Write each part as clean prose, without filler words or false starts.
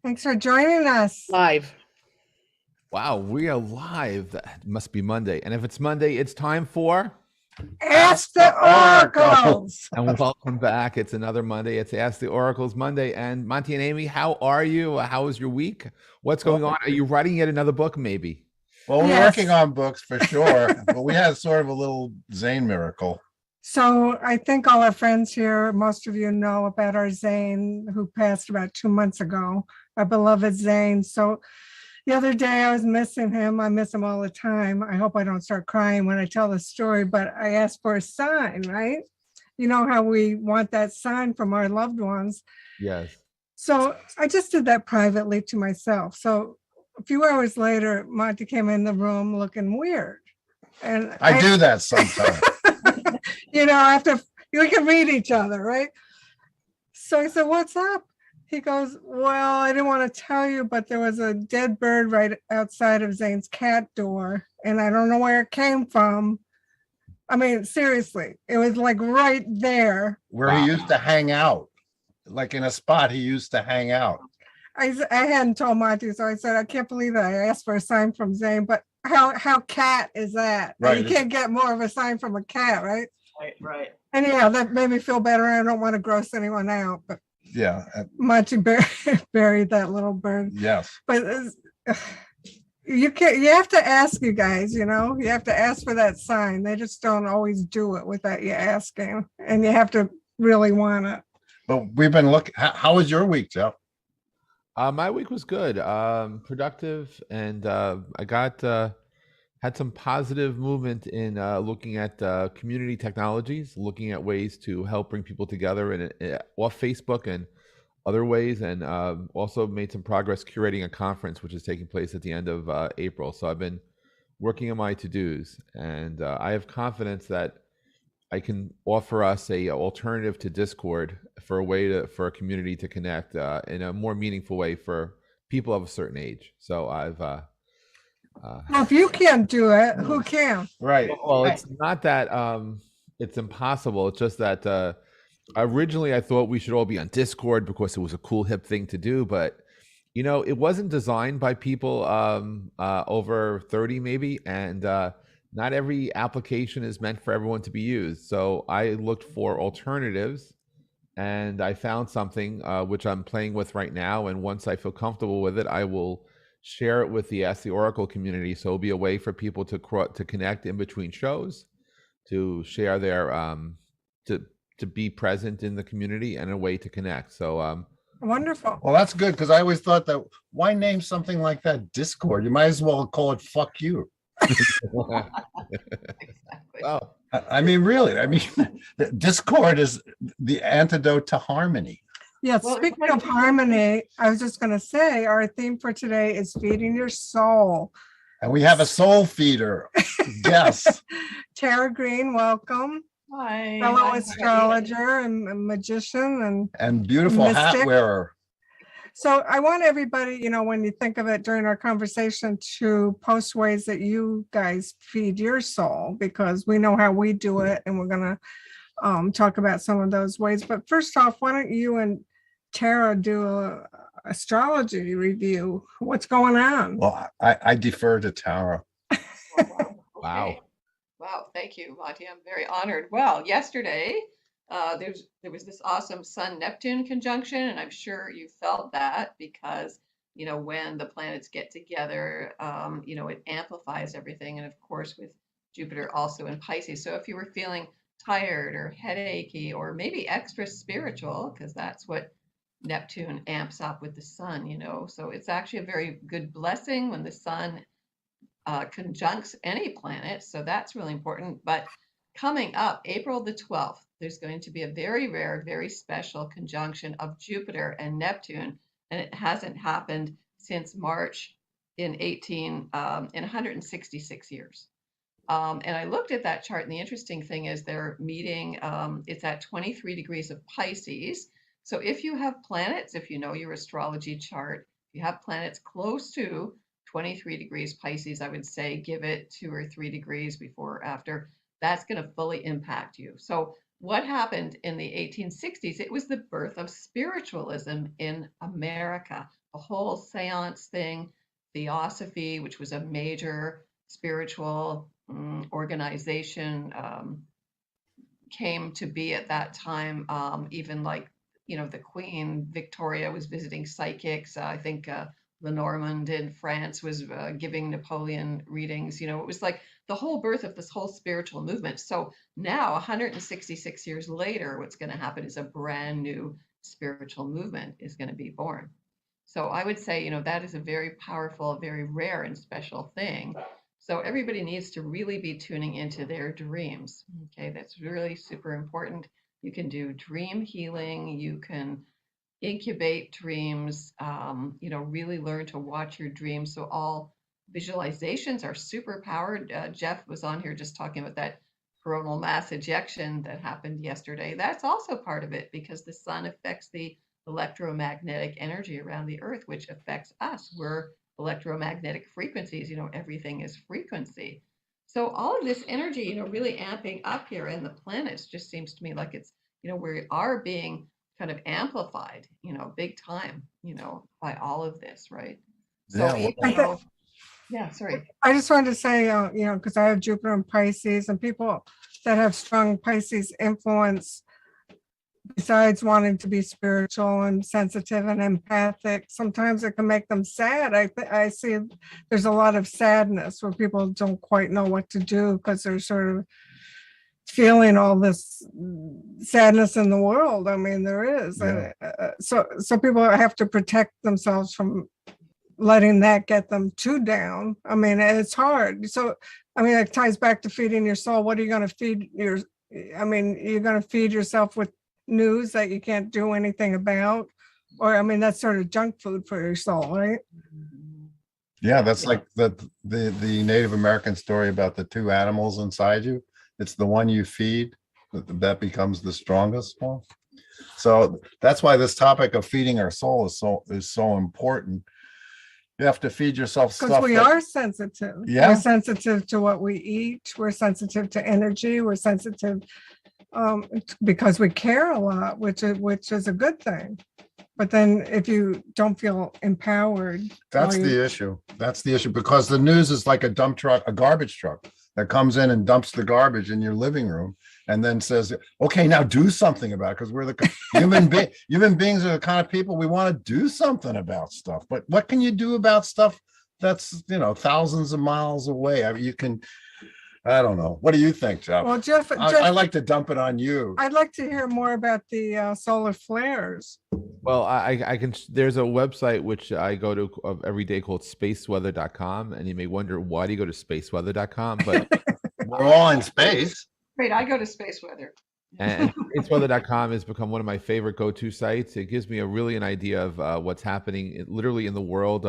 Thanks for joining us. Live. Wow, we are live. That must be Monday. And if it's Monday, it's time for Ask the Oracles. And welcome back. It's another Monday. It's Ask the Oracles Monday. And Monty and Amy, how are you? How was your week? What's going on? Are you writing yet another book, maybe? Well, we're Yes. working on books for sure, but we had sort of a little Zane miracle. So I think all our friends here, most of you know about our Zane who passed about 2 months ago, our beloved Zane. So the other day I was missing him. I miss him all the time. I hope I don't start crying when I tell the story, but I asked for a sign, right? You know how we want that sign from our loved ones. Yes. So I just did that privately to myself. So a few hours later, Monty came in the room looking weird. And I do that sometimes. after we can read each other, right? So I said, "What's up?" He goes, "Well, I didn't want to tell you, but there was a dead bird right outside of Zane's cat door, and I don't know where it came from." I mean, seriously, it was like right there. Where he used to hang out, like in a spot he used to hang out. I hadn't told Monty, so I said, "I can't believe that I asked for a sign from Zane, but how cat is that? Right. You can't get more of a sign from a cat, right?" Right. Anyhow, that made me feel better. I don't want to gross anyone out, but Yeah. Monty buried that little bird. Yes. But you have to ask, you guys, you have to ask for that sign. They just don't always do it without you asking, and you have to really want it. But we've been looking. How was your week, Jeff? My week was good, productive, and I had some positive movement in looking at community technologies, looking at ways to help bring people together off Facebook and other ways, and also made some progress curating a conference which is taking place at the end of April. So I've been working on my to-dos, and I have confidence that I can offer us a alternative to Discord for a community to connect in a more meaningful way for people of a certain age. So I've Well, if you can't do it, who can? Right. well, it's not that it's impossible. It's just that originally I thought we should all be on Discord because it was a cool hip thing to do, but it wasn't designed by people over 30 maybe, and not every application is meant for everyone to be used. So I looked for alternatives, and I found something which I'm playing with right now, and once I feel comfortable with it, I will share it with the Ask the Oracle community. So it'll be a way for people to connect in between shows, to share their to be present in the community, and a way to connect. So Wonderful. Well, that's good, because I always thought that why name something like that Discord? You might as well call it "fuck you." Exactly. well, I mean, really. I mean, Discord is the antidote to harmony. Yeah, Well, speaking of harmony, I was just going to say our theme for today is feeding your soul. And we have a soul feeder. Yes. Tara Greene, welcome. Hi. Fellow Hi. astrologer and magician. And beautiful hat Mystic. wearer. So I want everybody, when you think of it during our conversation, to post ways that you guys feed your soul, because we know how we do it, and we're going to talk about some of those ways. But first off, why don't you and Tara do a astrology review? What's going on? Well, I defer to Tara. Wow. Okay. Wow. Thank you, Monty. I'm very honored. Well, yesterday, there was this awesome Sun-Neptune conjunction, and I'm sure you felt that because, when the planets get together, it amplifies everything. And of course, with Jupiter also in Pisces. So if you were feeling tired or headachy or maybe extra spiritual, because that's what Neptune amps up with the sun, so it's actually a very good blessing when the sun conjuncts any planet. So that's really important. But coming up April the 12th, there's going to be a very rare, very special conjunction of Jupiter and Neptune, and it hasn't happened since March in 166 years. And I looked at that chart, and the interesting thing is they're meeting, it's at 23 degrees of Pisces. So if you have planets, if you know your astrology chart, if you have planets close to 23 degrees Pisces, I would say give it 2 or 3 degrees before or after. That's going to fully impact you. So what happened in the 1860s? It was the birth of spiritualism in America. The whole seance thing, theosophy, which was a major spiritual organization, came to be at that time. Even like, the Queen Victoria was visiting psychics. I think Lenormand in France was giving Napoleon readings. It was like the whole birth of this whole spiritual movement. So now, 166 years later, what's going to happen is a brand new spiritual movement is going to be born. So I would say, that is a very powerful, very rare and special thing. So everybody needs to really be tuning into their dreams. Okay, that's really super important. You can do dream healing. You can incubate dreams. Really learn to watch your dreams. So all visualizations are super powered. Jeff was on here just talking about that coronal mass ejection that happened yesterday. That's also part of it because the sun affects the electromagnetic energy around the earth, which affects us. We're electromagnetic frequencies, everything is frequency. So all of this energy, really amping up here in the planets just seems to me like it's, we are being kind of amplified, big time, by all of this, right? So Yeah, well, even though, yeah, sorry. I just wanted to say, because I have Jupiter in Pisces, and people that have strong Pisces influence, besides wanting to be spiritual and sensitive and empathic, sometimes it can make them sad. I see there's a lot of sadness where people don't quite know what to do because they're sort of feeling all this sadness in the world. I mean, there is. Yeah. So people have to protect themselves from letting that get them too down. I mean, it's hard. So, I mean, it ties back to feeding your soul. What are you going to feed you're going to feed yourself with news that you can't do anything about? Or, I mean, that's sort of junk food for your soul, right? Yeah, that's like the Native American story about the two animals inside you. It's the one you feed that becomes the strongest one. So that's why this topic of feeding our soul is so important. You have to feed yourself stuff. Because we are sensitive. Yeah. We're sensitive to what we eat. We're sensitive to energy. We're sensitive because we care a lot, which is a good thing. But then if you don't feel empowered. That's the issue. That's the issue, because the news is like a dump truck, a garbage truck that comes in and dumps the garbage in your living room and then says, okay, now do something about it. Because we're the human beings are the kind of people we want to do something about stuff. But what can you do about stuff that's, thousands of miles away? I mean, I don't know. What do you think, Jeff? Well, Jeff, I like to dump it on you. I'd like to hear more about the solar flares. Well, I can. There's a website which I go to every day called spaceweather.com, and you may wonder, why do you go to spaceweather.com? But we're all in space. Great, I go to space weather. And spaceweather.com has become one of my favorite go-to sites. It gives me an idea of what's happening literally in the world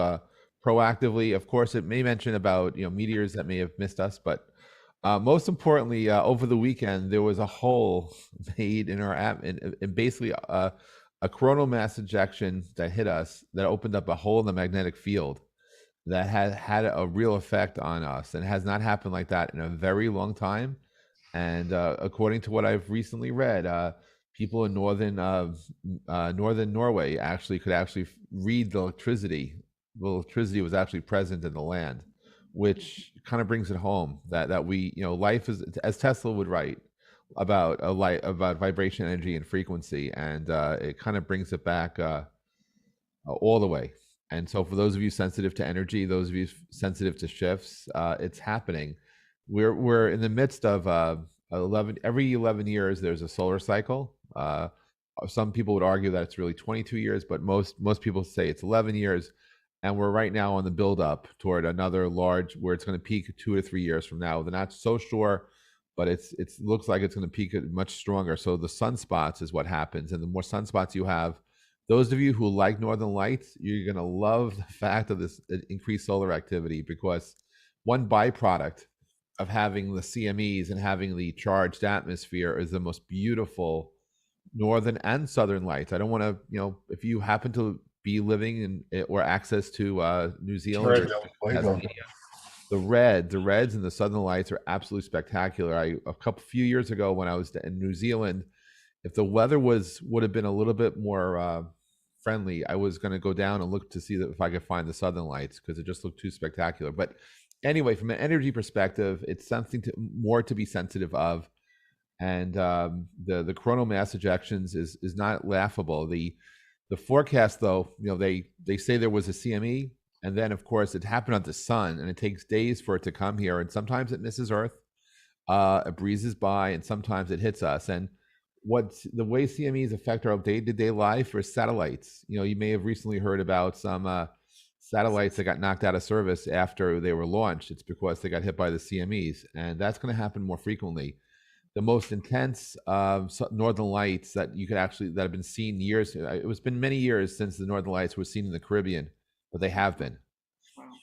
proactively. Of course, it may mention about meteors that may have missed us, but most importantly, over the weekend there was a hole made in our app, and basically a coronal mass ejection that hit us that opened up a hole in the magnetic field that had a real effect on us, and it has not happened like that in a very long time. And according to what I've recently read, people in northern Norway could read the electricity. The electricity was actually present in the land, which kind of brings it home that we, life is, as Tesla would write, about vibration, energy, and frequency, and it kind of brings it back all the way. And so, for those of you sensitive to energy, those of you sensitive to shifts, it's happening. We're in the midst of every 11 years there's a solar cycle. Some people would argue that it's really 22 years, but most people say it's 11 years. And we're right now on the build up toward another large, where it's going to peak 2 to 3 years from now. They're not so sure, but it looks like it's going to peak much stronger. So the sunspots is what happens. And the more sunspots you have, those of you who like northern lights, you're going to love the fact of this increased solar activity, because one byproduct of having the CMEs and having the charged atmosphere is the most beautiful northern and southern lights. I don't want to, if you happen to be living in or access to New Zealand or Tasmania, the reds and the southern lights are absolutely spectacular. A few years ago when I was in New Zealand, if the weather would have been a little bit more friendly, I was going to go down and look to see if I could find the southern lights because it just looked too spectacular. But anyway, from an energy perspective, it's something more to be sensitive of. And the coronal mass ejections is not laughable. The forecast, though, they say there was a CME, and then of course it happened on the sun, and it takes days for it to come here, and sometimes it misses Earth, it breezes by, and sometimes it hits us. And the way CMEs affect our day-to-day life are satellites. You may have recently heard about some satellites that got knocked out of service after they were launched. It's because they got hit by the CMEs, and that's going to happen more frequently. The most intense northern lights that have been seen years. It's been many years since the northern lights were seen in the Caribbean, but they have been.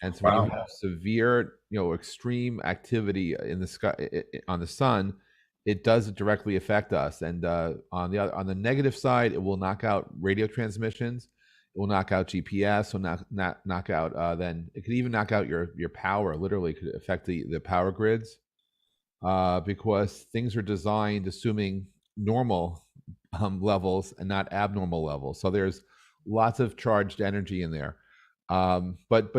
And so when you have severe, extreme activity in the sky on the sun, it does directly affect us. And on the negative side, it will knock out radio transmissions. It will knock out GPS. Will knock out. Then it could even knock out your power. Literally, could affect the power grids. Because things are designed assuming normal levels and not abnormal levels. So there's lots of charged energy in there. But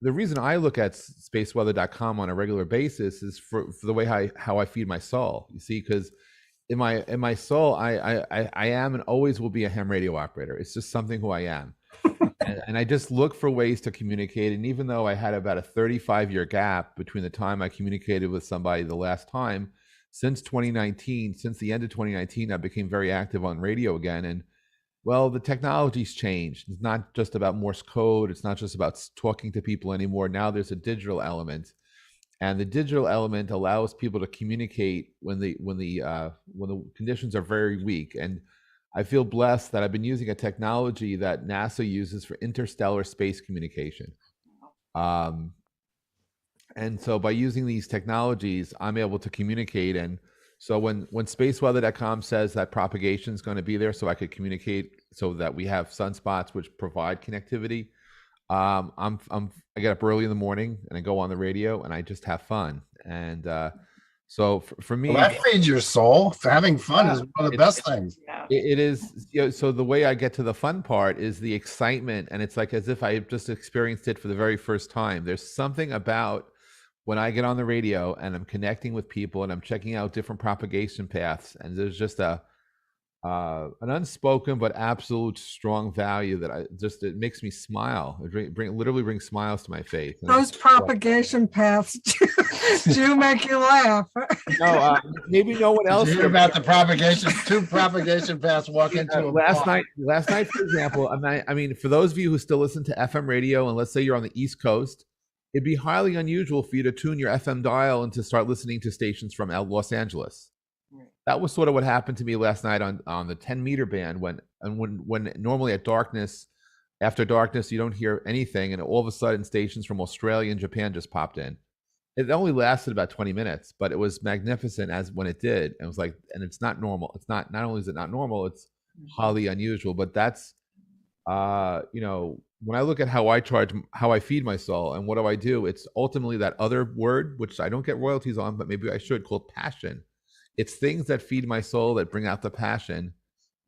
the reason I look at spaceweather.com on a regular basis is for the way how I feed my soul. You see, because in my soul, I am and always will be a ham radio operator. It's just something who I am. And I just look for ways to communicate. And even though I had about a 35-year gap between the time I communicated with somebody the last time, since the end of 2019, I became very active on radio again. And well, the technology's changed. It's not just about Morse code. It's not just about talking to people anymore. Now there's a digital element. And the digital element allows people to communicate when the conditions are very weak. And I feel blessed that I've been using a technology that NASA uses for interstellar space communication. And so by using these technologies, I'm able to communicate. And so when spaceweather.com says that propagation is going to be there, so I could communicate so that we have sunspots which provide connectivity, I get up early in the morning and I go on the radio and I just have fun. And so for me, that feeds your soul. Having fun is one of the best things. It is. So the way I get to the fun part is the excitement, and it's like as if I just experienced it for the very first time. There's something about when I get on the radio and I'm connecting with people and I'm checking out different propagation paths, and there's just an unspoken but absolute strong value that it makes me smile. It literally brings smiles to my face. Those propagation paths do make you laugh. No, maybe no one else. Did you hear about the two propagation paths walk into last night, for example. I mean, for those of you who still listen to FM radio, and let's say you're on the East Coast, it'd be highly unusual for you to tune your FM dial and to start listening to stations from Los Angeles. That was sort of what happened to me last night on the 10-meter band when normally after darkness, you don't hear anything, and all of a sudden stations from Australia and Japan just popped in. It only lasted about 20 minutes, but it was magnificent as when it did. And it was like, and it's not normal. It's not only is it not normal, it's highly unusual. But that's, when I look at how I feed my soul and what do, it's ultimately that other word, which I don't get royalties on, but maybe I should, called passion. It's things that feed my soul, that bring out the passion,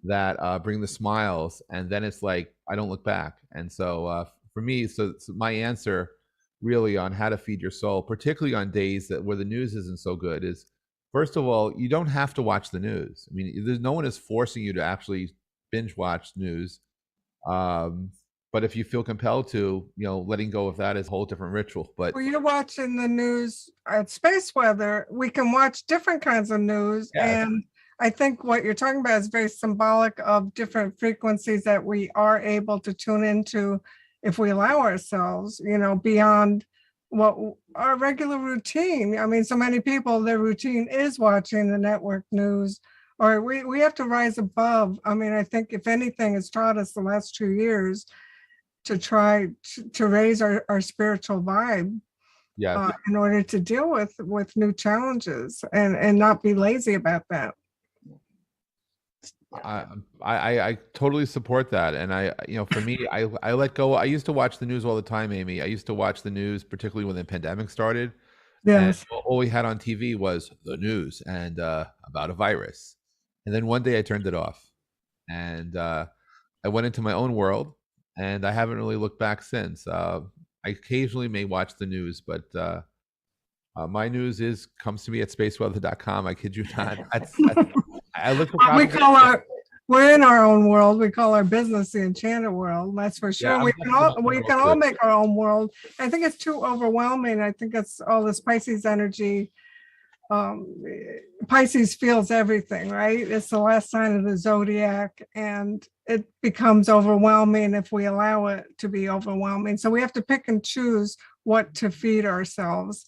that bring the smiles, and then it's like I don't look back. And so for me, so my answer really on how to feed your soul, particularly on days where the news isn't so good, is first of all, you don't have to watch the news. I mean, no one is forcing you to actually binge watch news. But if you feel compelled to, letting go of that is a whole different ritual. But when you're watching the news at Space Weather, we can watch different kinds of news. Yeah. And I think what you're talking about is very symbolic of different frequencies that we are able to tune into if we allow ourselves, beyond what our regular routine. I mean, so many people, their routine is watching the network news, or we have to rise above. I mean, I think if anything has taught us the last 2 years to try to raise our spiritual vibe, in order to deal with new challenges and not be lazy about that. I totally support that. And for me, I let go. I used to watch the news all the time, Amy. I used to watch the news, particularly when the pandemic started. And Yes. all we had on TV was the news and about a virus. And then one day I turned it off, and I went into my own world, and I haven't really looked back since. I occasionally may watch the news, but my news comes to me at spaceweather.com. I kid you not. I look for We propaganda. call we're in our own world. We call our business the enchanted world. That's for sure. Yeah, we can all too. make our own world. I think it's too overwhelming. I think it's all this Pisces energy. Pisces feels everything, right? It's the last sign of the zodiac, and it becomes overwhelming if we allow it to be overwhelming. So we have to pick and choose what to feed ourselves.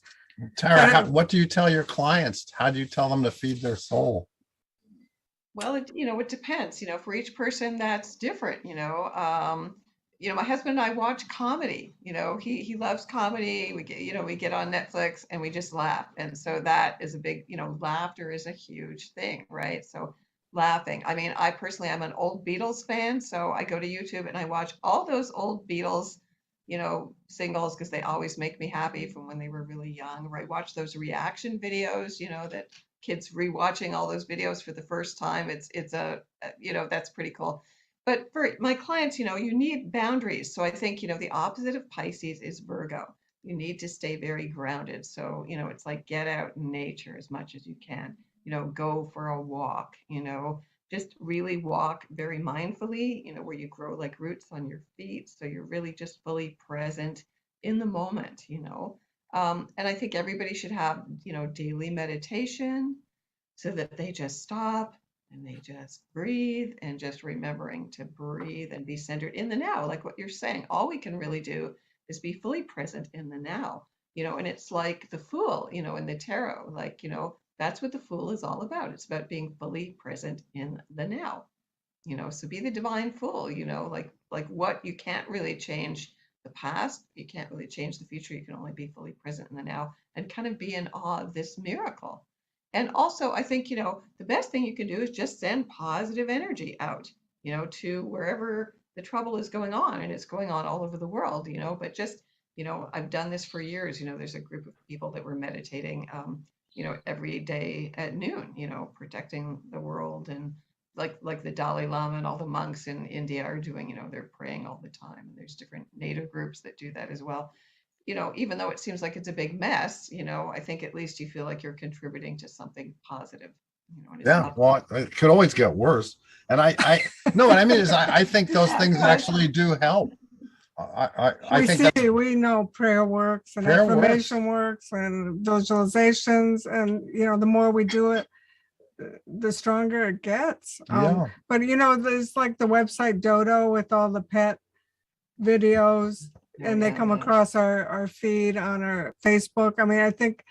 Tara, what do you tell your clients? How do you tell them to feed their soul? Well, it depends, for each person that's different, my husband and I watch comedy, he loves comedy. We get on Netflix and we just laugh. And so that is a big, laughter is a huge thing, right? So laughing. I mean, I personally, I'm an old Beatles fan. So I go to YouTube and I watch all those old Beatles, singles, because they always make me happy from when they were really young, or I watch those reaction videos, that kids rewatching all those videos for the first time. It's that's pretty cool. But for my clients, you need boundaries. So I think, the opposite of Pisces is Virgo. You need to stay very grounded. So, it's like get out in nature as much as you can, go for a walk, just really walk very mindfully, where you grow like roots on your feet. So you're really just fully present in the moment, and I think everybody should have, daily meditation so that they just stop and they just breathe, and just remembering to breathe and be centered in the now, like what you're saying. All we can really do is be fully present in the now, and it's like the Fool, in the tarot, like, that's what the Fool is all about. It's about being fully present in the now, so be the divine Fool, like what you can't really change the past, you can't really change the future, you can only be fully present in the now and kind of be in awe of this miracle. And also, I think, the best thing you can do is just send positive energy out, to wherever the trouble is going on. And it's going on all over the world, but just, I've done this for years. There's a group of people that were meditating, every day at noon, protecting the world. And like the Dalai Lama and all the monks in India are doing, they're praying all the time. There's different native groups that do that as well. Even though it seems like it's a big mess, I think at least you feel like you're contributing to something positive. And it's Yeah, not well, it could always get worse. And I no, what I mean is I think those things actually do help. I think that We know prayer works and Prayer works. affirmation works and visualizations, and the more we do it, the stronger it gets. Yeah. But there's like the website Dodo with all the pet videos, and they come across our feed on our Facebook. I mean, I think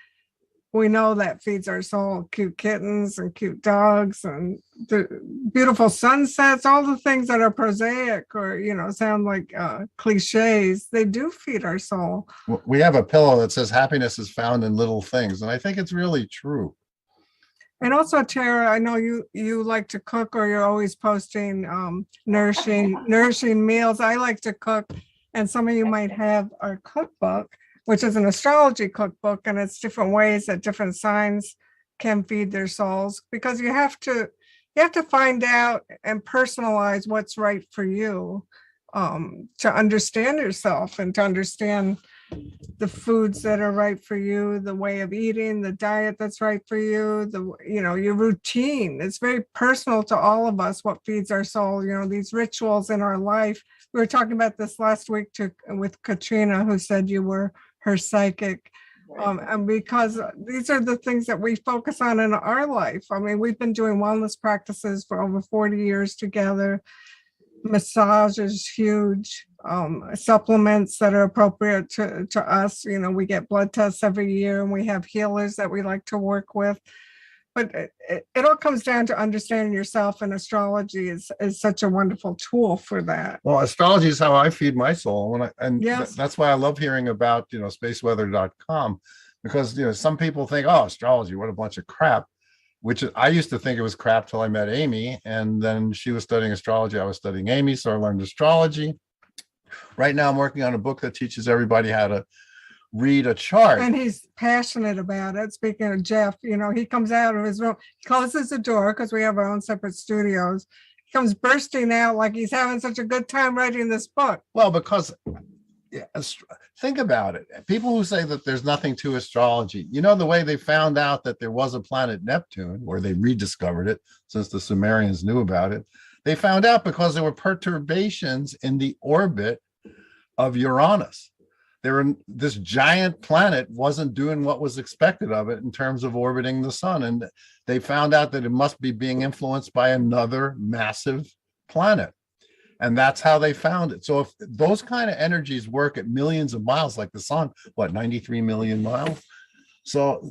we know that feeds our soul. Cute kittens and cute dogs and the beautiful sunsets, all the things that are prosaic or sound like cliches, they do feed our soul. We have a pillow that says happiness is found in little things, and I think it's really true. And also, Tara, I know you like to cook, or you're always posting nourishing meals. I like to cook, and some of you might have our cookbook, which is an astrology cookbook, and it's different ways that different signs can feed their souls, because you have to find out and personalize what's right for you, to understand yourself and to understand the foods that are right for you, the way of eating, the diet that's right for you, your routine. It's very personal to all of us what feeds our soul, these rituals in our life. We were talking about this last week with Katrina, who said you were her psychic. And because these are the things that we focus on in our life. I mean, we've been doing wellness practices for over 40 years together. Massage is huge. Supplements that are appropriate to us. We get blood tests every year, and we have healers that we like to work with. But it all comes down to understanding yourself, and astrology is such a wonderful tool for that. Well, astrology is how I feed my soul. Yes. That's why I love hearing about, spaceweather.com, because, some people think, oh, astrology, what a bunch of crap. I used to think it was crap till I met Amy. And then she was studying astrology. I was studying Amy. So I learned astrology. Right now I'm working on a book that teaches everybody how to read a chart. And he's passionate about it. Speaking of Jeff, he comes out of his room, closes the door because we have our own separate studios. He comes bursting out like he's having such a good time writing this book. Well, because think about it. People who say that there's nothing to astrology, the way they found out that there was a planet Neptune, or they rediscovered it since the Sumerians knew about it. They found out because there were perturbations in the orbit of Uranus. This giant planet wasn't doing what was expected of it in terms of orbiting the sun. And they found out that it must be being influenced by another massive planet. And that's how they found it. So if those kind of energies work at millions of miles, like the sun, 93 million miles. So,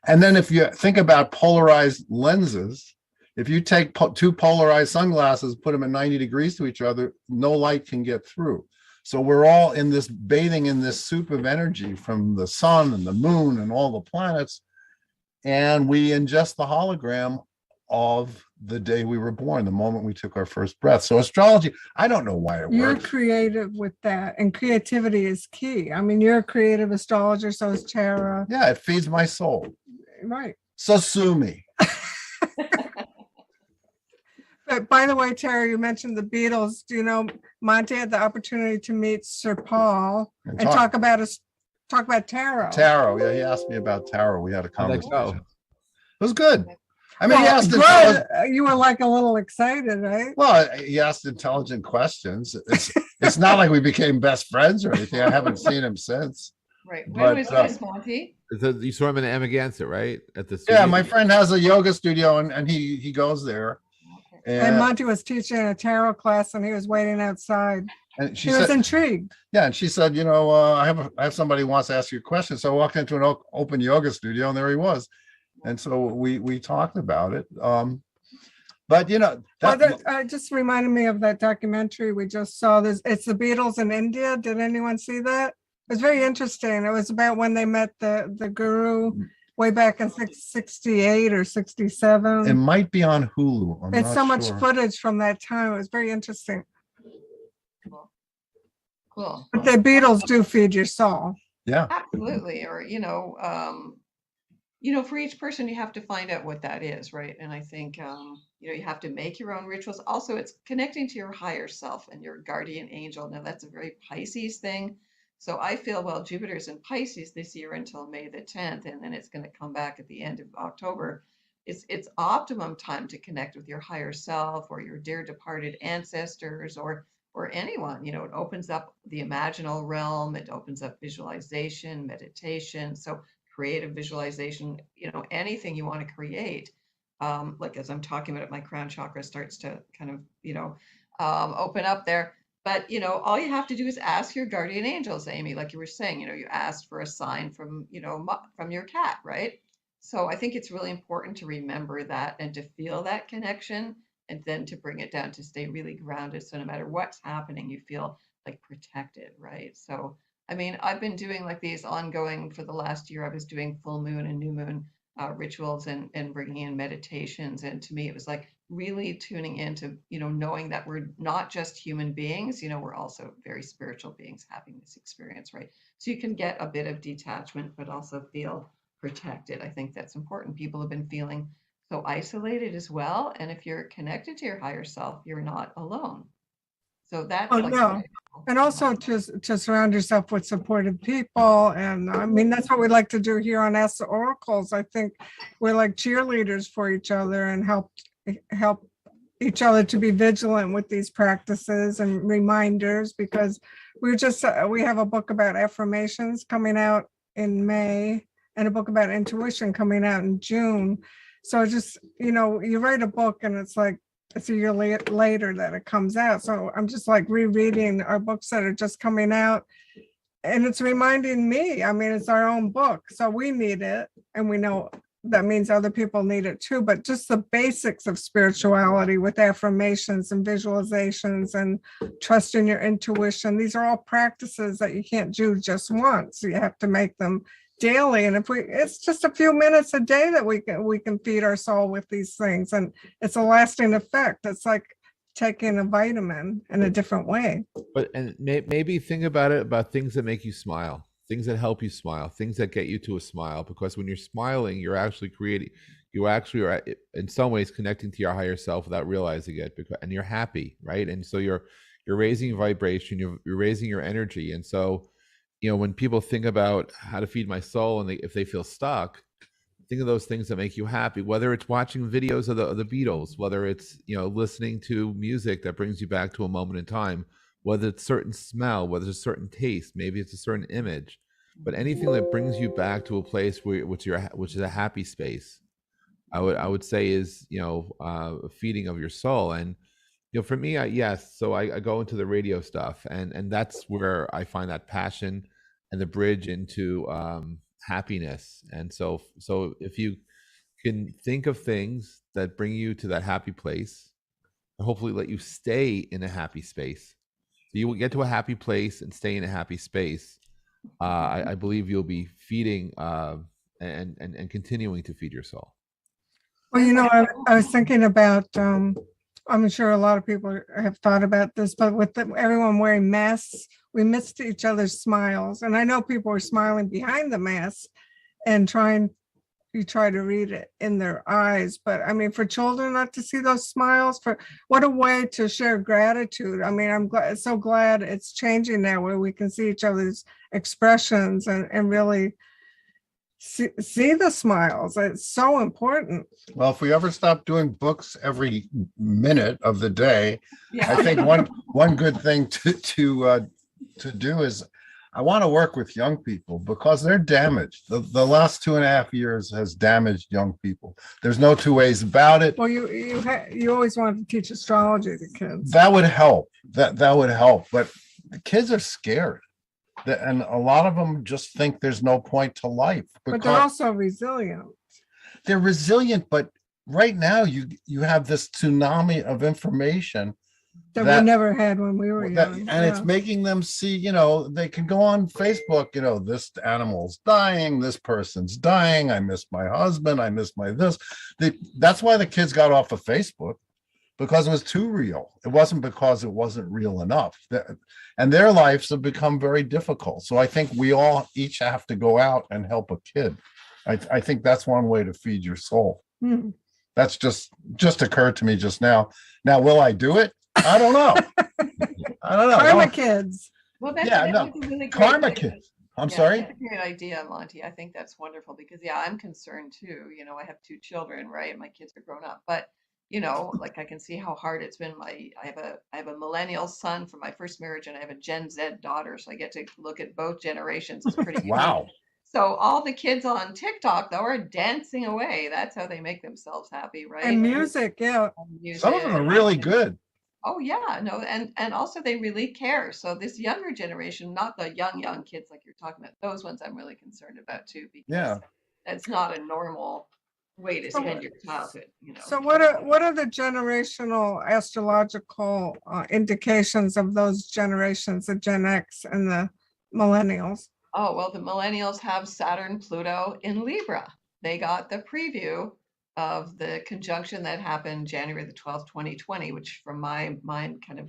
and then if you think about polarized lenses, if you take two polarized sunglasses, put them at 90 degrees to each other, no light can get through. So we're all bathing in this soup of energy from the sun and the moon and all the planets. And we ingest the hologram of the day we were born, the moment we took our first breath. So astrology, I don't know why it works. You're creative with that, and creativity is key. I mean, you're a creative astrologer, so is Tara. Yeah, it feeds my soul. Right. So sue me. But by the way, Tara, you mentioned the Beatles. Do you know Monty had the opportunity to meet Sir Paul and talk about tarot? Tarot, yeah, he asked me about tarot. We had a conversation. go? It was good. I mean, Well, he asked good. You were like a little excited, right? well, he asked intelligent questions. It's not like we became best friends or anything. I haven't seen him since. Right. But, When was this, Monty? You saw him in Amagansett, right? At the Yeah, studio? my friend has a yoga studio and he goes there. And Monty was teaching a tarot class, and he was waiting outside. And He was intrigued. yeah, and she said, I have somebody who wants to ask you a question. So I walked into an open yoga studio, and there he was. And so we talked about it. But That just reminded me of that documentary we just saw. It's the Beatles in India. Did anyone see that? It was very interesting. It was about when they met the guru way back in 68 or 67. it might be on Hulu. I'm It's not so much sure. footage from that time. It was very interesting. Cool. But the Beatles do feed your soul. Yeah. Absolutely. Or, for each person, you have to find out what that is, right? And I think, you have to make your own rituals. Also, it's connecting to your higher self and your guardian angel. Now, that's a very Pisces thing. So I feel, well, Jupiter's in Pisces this year until May the 10th, and then it's going to come back at the end of October. It's optimum time to connect with your higher self or your dear departed ancestors or anyone. It opens up the imaginal realm. It opens up visualization, meditation. So creative visualization, anything you want to create. Like as I'm talking about it, my crown chakra starts to kind of, open up there. But, all you have to do is ask your guardian angels, Amy, like you were saying, you asked for a sign from, from your cat, right? So I think it's really important to remember that and to feel that connection and then to bring it down to stay really grounded. So no matter what's happening, you feel like protected, right? So, I mean, I've been doing like these ongoing for the last year. I was doing full moon and new moon rituals and bringing in meditations. And to me, it was like really tuning into, knowing that we're not just human beings, we're also very spiritual beings having this experience, right? So you can get a bit of detachment, but also feel protected. I think that's important. People have been feeling so isolated as well. And if you're connected to your higher self, you're not alone. So that's no. And also to surround yourself with supportive people. And I mean, that's what we like to do here on Ask the Oracles. I think we're like cheerleaders for each other and help each other to be vigilant with these practices and reminders, because we have a book about affirmations coming out in May and a book about intuition coming out in June. So just, you write a book and it's like, it's a year later that it comes out. So I'm just like rereading our books that are just coming out. And it's reminding me, I mean, it's our own book. So we need it. And we know that means other people need it too. But just the basics of spirituality with affirmations and visualizations and trust in your intuition. These are all practices that you can't do just once. You have to make them daily. And if it's just a few minutes a day that we can feed our soul with these things, and it's a lasting effect. It's like taking a vitamin in a different way. But maybe think about it, about things that make you smile, things that help you smile, things that get you to a smile. Because when you're smiling, you're actually creating, you actually are in some ways connecting to your higher self without realizing it. Because and you're happy, right? And so you're raising vibration, you're raising your energy. And so, when people think about how to feed my soul, and if they feel stuck, think of those things that make you happy, whether it's watching videos of the Beatles, whether it's listening to music that brings you back to a moment in time, whether it's certain smell, whether it's a certain taste, maybe it's a certain image, but anything that brings you back to a place which is a happy space, I would say is a feeding of your soul. And for me, yes, so I go into the radio stuff, and that's where I find that passion and the bridge into happiness. And so if you can think of things that bring you to that happy place, hopefully let you stay in a happy space, so you will get to a happy place and stay in a happy space. I believe you'll be feeding and continuing to feed your soul. Well, I was thinking about, I'm sure a lot of people have thought about this, but with everyone wearing masks, we missed each other's smiles. And I know people are smiling behind the mask and you try to read it in their eyes. But I mean, for children not to see those smiles, what a way to share gratitude. I mean, I'm so glad it's changing now, where we can see each other's expressions and really see the smiles. It's so important. Well, if we ever stop doing books every minute of the day, Yeah. I think one good thing to do is, I want to work with young people because they're damaged. The last 2.5 years has damaged young people. There's no two ways about it. Well, you always wanted to teach astrology to kids. That would help. That would help. But the kids are scared. And a lot of them just think there's no point to life. But they're also resilient. They're resilient, but right now you have this tsunami of information that we never had when we were young. And it's making them see, they can go on Facebook, this animal's dying, this person's dying, I miss my husband, I miss my this. That's why the kids got off of Facebook, because it was too real. It wasn't because it wasn't real enough. And their lives have become very difficult. So I think we all each have to go out and help a kid. I think that's one way to feed your soul. That's just occurred to me just now. Now, will I do it? I don't know. Karma kids. Well, that's no. really great Karma idea. kids. I'm sorry. That's a great idea, Monty. I think that's wonderful because I'm concerned too. I have 2 children, right? My kids are grown up, but like I can see how hard it's been. I have a millennial son from my first marriage, and I have a Gen Z daughter, so I get to look at both generations. It's pretty Wow. unique. So all the kids on TikTok though are dancing away. That's how they make themselves happy, right? And music, yeah. Some of them are really good. Oh yeah, no, and also they really care. So this younger generation, not the young kids like you're talking about, those ones I'm really concerned about too, because that's not a normal way to spend your childhood. So what are the generational astrological indications of those generations, the Gen X and the millennials? Oh, well, the millennials have Saturn, Pluto in Libra. They got the preview of the conjunction that happened January the 12th, 2020, which from my mind kind of,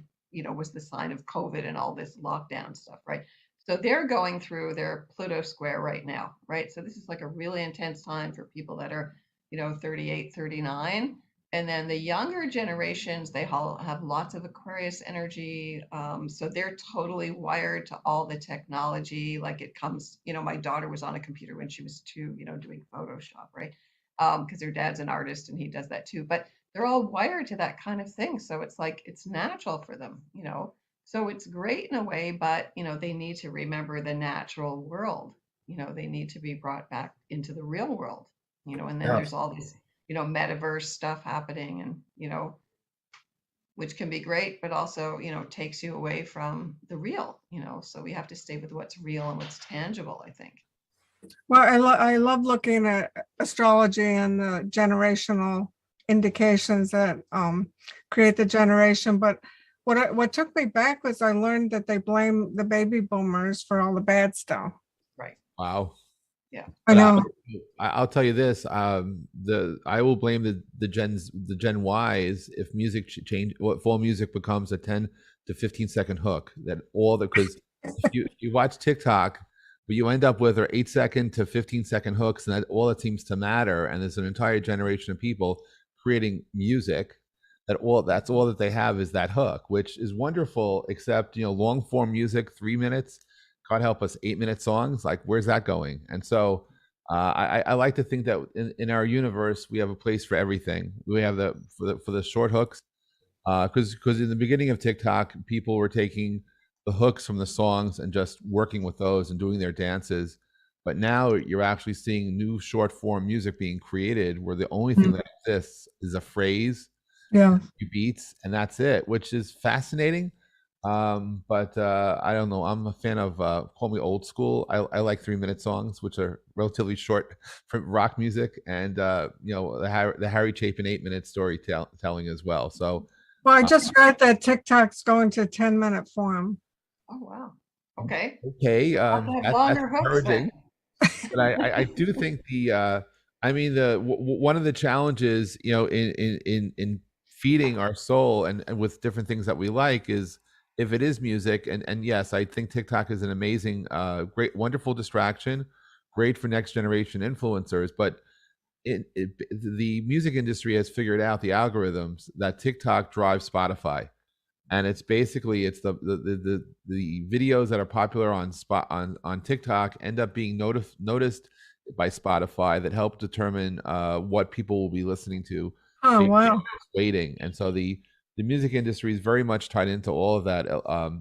was the sign of COVID and all this lockdown stuff, right? So they're going through their Pluto square right now, right? So this is like a really intense time for people that are, 38, 39. And then the younger generations, they all have lots of Aquarius energy. So they're totally wired to all the technology. Like it comes, my daughter was on a computer when she was 2, doing Photoshop, right? Because her dad's an artist and he does that too. But they're all wired to that kind of thing. So it's like, it's natural for them, So it's great in a way, but, they need to remember the natural world. They need to be brought back into the real world, and then there's all this, metaverse stuff happening and, which can be great, but also, takes you away from the real, so we have to stay with what's real and what's tangible, I think. Well, I love looking at astrology and the generational indications that create the generation. But what took me back was I learned that they blame the baby boomers for all the bad stuff. Right. Wow. I know. I'll tell you this: I will blame the Gen Ys if music change. If all music becomes a 10 to 15-second hook. That all the because if you watch TikTok, what you end up with are 8-second to 15-second hooks, and that all that seems to matter. And there's an entire generation of people creating music that's all that they have is that hook, which is wonderful. Except long form music, 3 minutes. God help us, 8-minute songs. Like, where's that going? And so I like to think that in our universe we have a place for everything. We have for the short hooks, because in the beginning of TikTok, people were taking the hooks from the songs and just working with those and doing their dances. But now you're actually seeing new short form music being created where the only thing that exists is a phrase, Yeah. few beats, and that's it, which is fascinating. But I don't know. I'm a fan of call me old school. I like 3-minute songs, which are relatively short for rock music, and the Harry Chapin 8-minute storytelling as well. So Well, I just read that TikTok's going to 10-minute form. Oh, wow. Okay. okay, Have to have that's longer hooks encouraging. then. But I do think one of the challenges in feeding our soul and with different things that we like is if it is music, and yes, I think TikTok is an amazing great wonderful distraction, great for next generation influencers, but the music industry has figured out the algorithms that TikTok drives Spotify, and it's basically the videos that are popular on TikTok end up being noticed by Spotify that help determine what people will be listening to. Oh, wow. Waiting, and so the music industry is very much tied into all of that,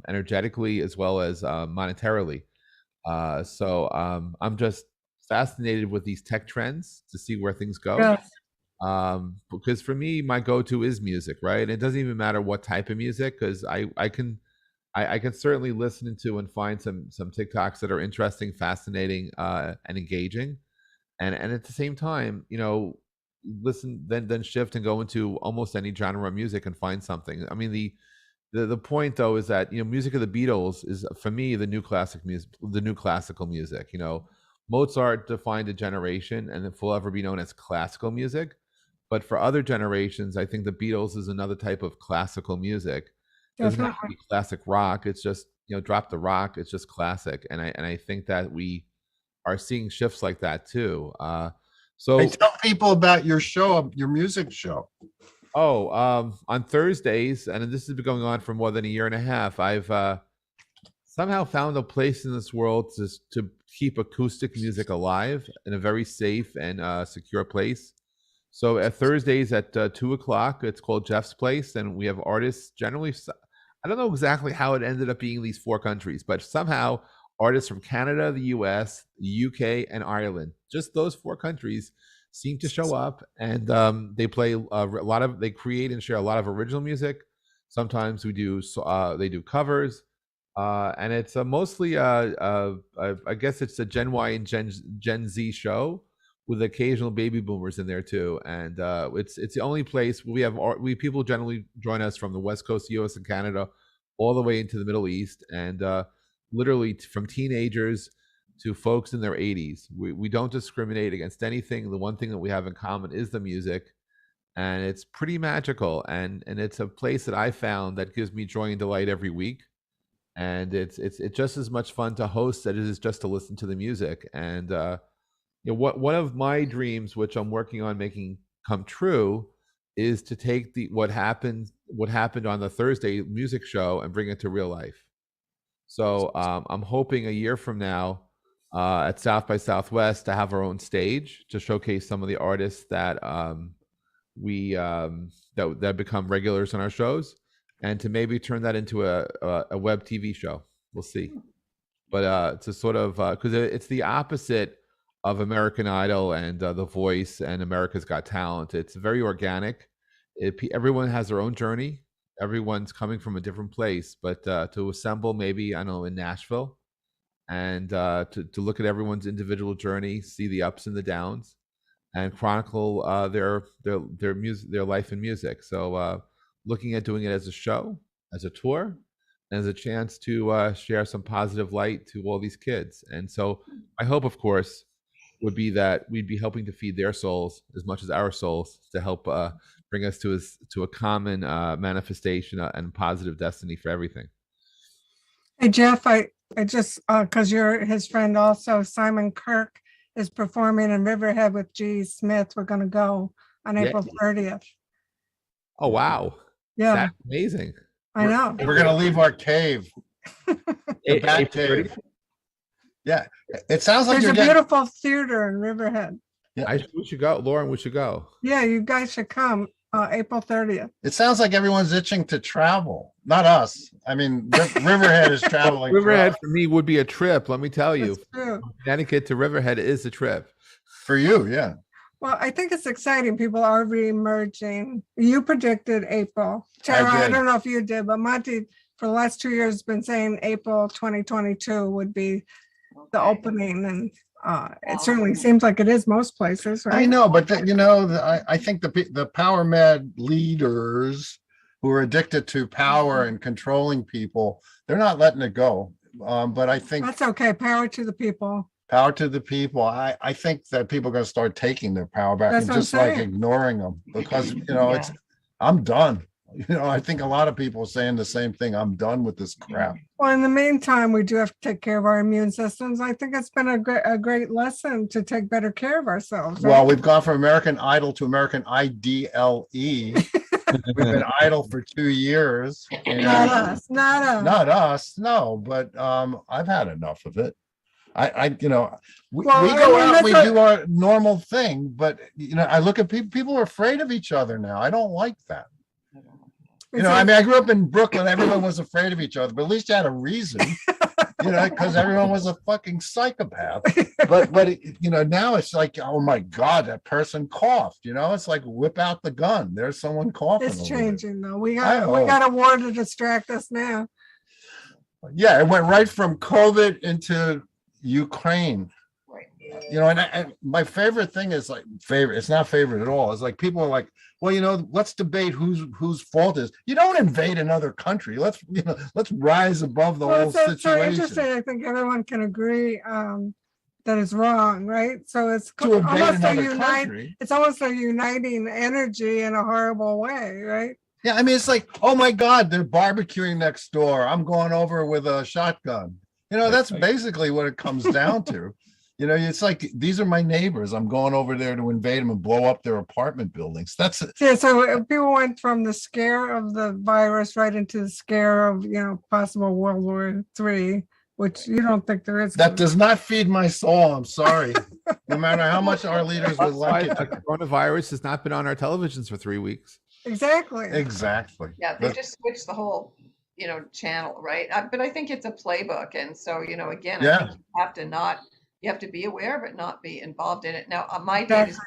energetically as well as monetarily. So I'm just fascinated with these tech trends to see where things go. Yes. Because for me, my go-to is music, right? It doesn't even matter what type of music, because I can certainly listen to and find some TikToks that are interesting, fascinating, and engaging, and at the same time, listen, then shift and go into almost any genre of music and find something. I mean, the point though is that music of the Beatles is for me the new classical music. Mozart defined a generation, and it will ever be known as classical music. But for other generations, I think the Beatles is another type of classical music. It doesn't have to be classic rock. It's just drop the rock. It's just classic, and I think that we are seeing shifts like that too. So Hey, tell people about your show, your music show. on Thursdays, and this has been going on for more than a year and a half, I've somehow found a place in this world to keep acoustic music alive in a very safe and secure place. So at Thursdays at 2 o'clock, it's called Jeff's Place, and we have artists generally. I don't know exactly how it ended up being these 4 countries, but somehow artists from Canada, the US, the UK, and Ireland, just those 4 countries, seem to show up, and they play they create and share a lot of original music. Sometimes they do covers, and it's mostly I guess it's a Gen Y and Gen Z show with occasional baby boomers in there too. And it's the only place we have people generally join us from the West Coast, US and Canada, all the way into the Middle East, and literally from teenagers to folks in their 80s. We don't discriminate against anything. The one thing that we have in common is the music, and it's pretty magical. And it's a place that I found that gives me joy and delight every week. And it's just as much fun to host as it is just to listen to the music. And one of my dreams, which I'm working on making come true, is to take what happened on the Thursday music show and bring it to real life. So I'm hoping a year from now at South by Southwest to have our own stage to showcase some of the artists that that become regulars on our shows, and to maybe turn that into a web TV show. We'll see. But to sort of because it's the opposite of American Idol and The Voice and America's Got Talent. It's very organic. Everyone has their own journey. Everyone's coming from a different place, but to assemble maybe, I don't know, in Nashville, and to look at everyone's individual journey, see the ups and the downs, and chronicle their music, their life in music. So looking at doing it as a show, as a tour, and as a chance to share some positive light to all these kids. And so I hope, of course, would be that we'd be helping to feed their souls as much as our souls to help bring us to a common manifestation and positive destiny for everything. Hey, Jeff, I just, because you're his friend also, Simon Kirk is performing in Riverhead with G. Smith. We're going to go on Yeah. April 30th. Oh, wow. Yeah, That's amazing. I know. We're gonna leave our cave. The Bat April Cave. 30th? Yeah, it sounds like There's you're a getting. beautiful theater in Riverhead. We should go. Lauren, we should go. Yeah, you guys should come April 30th. It sounds like everyone's itching to travel. Not us. I mean, Riverhead is traveling. for Riverhead us. for me would be a trip. Let me tell you. That's true. Connecticut to Riverhead is a trip. For you, yeah. Well, I think it's exciting. People are reemerging. You predicted April. Tara, I did. don't know if you did, but Monty, for the last 2 years, has been saying April 2022 would be the Okay. opening. And it certainly seems like it is most places, I right? know, but I think the power mad leaders who are addicted to power and controlling people, they're not letting it go. But I think That's okay. Power to the people. power to the people. I think that people are going to start taking their power back That's and what I'm just like saying. ignoring them because Yeah. I'm done. I think a lot of people are saying the same thing. I'm done with this crap. Well, in the meantime, we do have to take care of our immune systems. I think it's been a great lesson to take better care of ourselves. right? Well, we've gone from American Idol to American IDLE. We've been idle for 2 years. and- Not us, not us. Not us, no, but I've had enough of it. We Well, I go mean, out, that's we what- do our normal thing, but I look at people are afraid of each other now. I don't like that. It's I like- mean, I grew up in Brooklyn, everyone was afraid of each other, but at least you had a reason, because everyone was a fucking psychopath. But now it's like, oh my God, that person coughed, it's like whip out the gun. There's someone coughing. It's over there. changing though. We I got know. a war to distract us now. Yeah, it went right from COVID into Ukraine. Right. And my favorite thing is it's not favorite at all. It's like people are like, well, let's debate whose fault is. You don't invade another country. Let's rise above the whole Well, so situation. interesting. I think everyone can agree that it's wrong, right? So it's To invade almost another country. it's almost a uniting energy in a horrible way, right? Yeah, I mean, it's like, oh my God, they're barbecuing next door. I'm going over with a shotgun. That's basically what it comes down to. It's like, these are my neighbors. I'm going over there to invade them and blow up their apartment buildings. That's it. Yeah, so people went from the scare of the virus right into the scare of, possible World War III, which you don't think there is. That does not feed my soul. I'm sorry. No matter how much our leaders would That's why like it. coronavirus has not been on our televisions for 3 weeks. Exactly. Exactly. Yeah, they just switched the whole, channel, right? But I think it's a playbook. And so, again, I Yeah. think you have to be aware, but not be involved in it. Now, my date is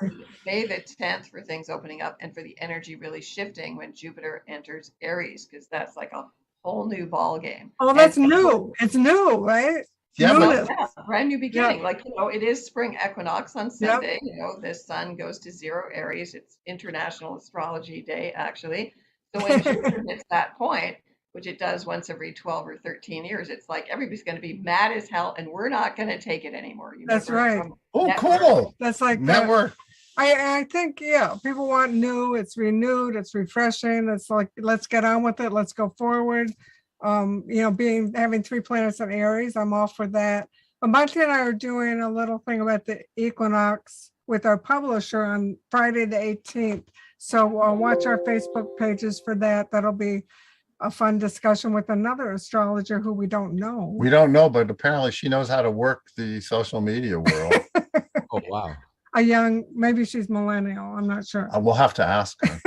May the 10th for things opening up and for the energy really shifting when Jupiter enters Aries, because that's like a whole new ball game. Oh, that's And- new. It's new, right? Yeah, but Newness. Yeah, brand new beginning. It is spring equinox on Yep. Sunday. The sun goes to 0 Aries. It's International Astrology Day, actually. So when Jupiter hits that point, which it does once every 12 or 13 years, it's like everybody's going to be mad as hell, and we're not going to take it anymore. That's right. oh, Network. cool. That's like Network. I think, people want new, it's renewed, it's refreshing. It's like, let's get on with it. Let's go forward. Having 3 planets in Aries, I'm all for that. But Monty and I are doing a little thing about the equinox with our publisher on Friday the 18th. So watch our Facebook pages for that. That'll be a fun discussion with another astrologer who we don't know. We don't know, but apparently she knows how to work the social media world. Oh, wow. Maybe she's millennial. I'm not sure. We'll have to ask her.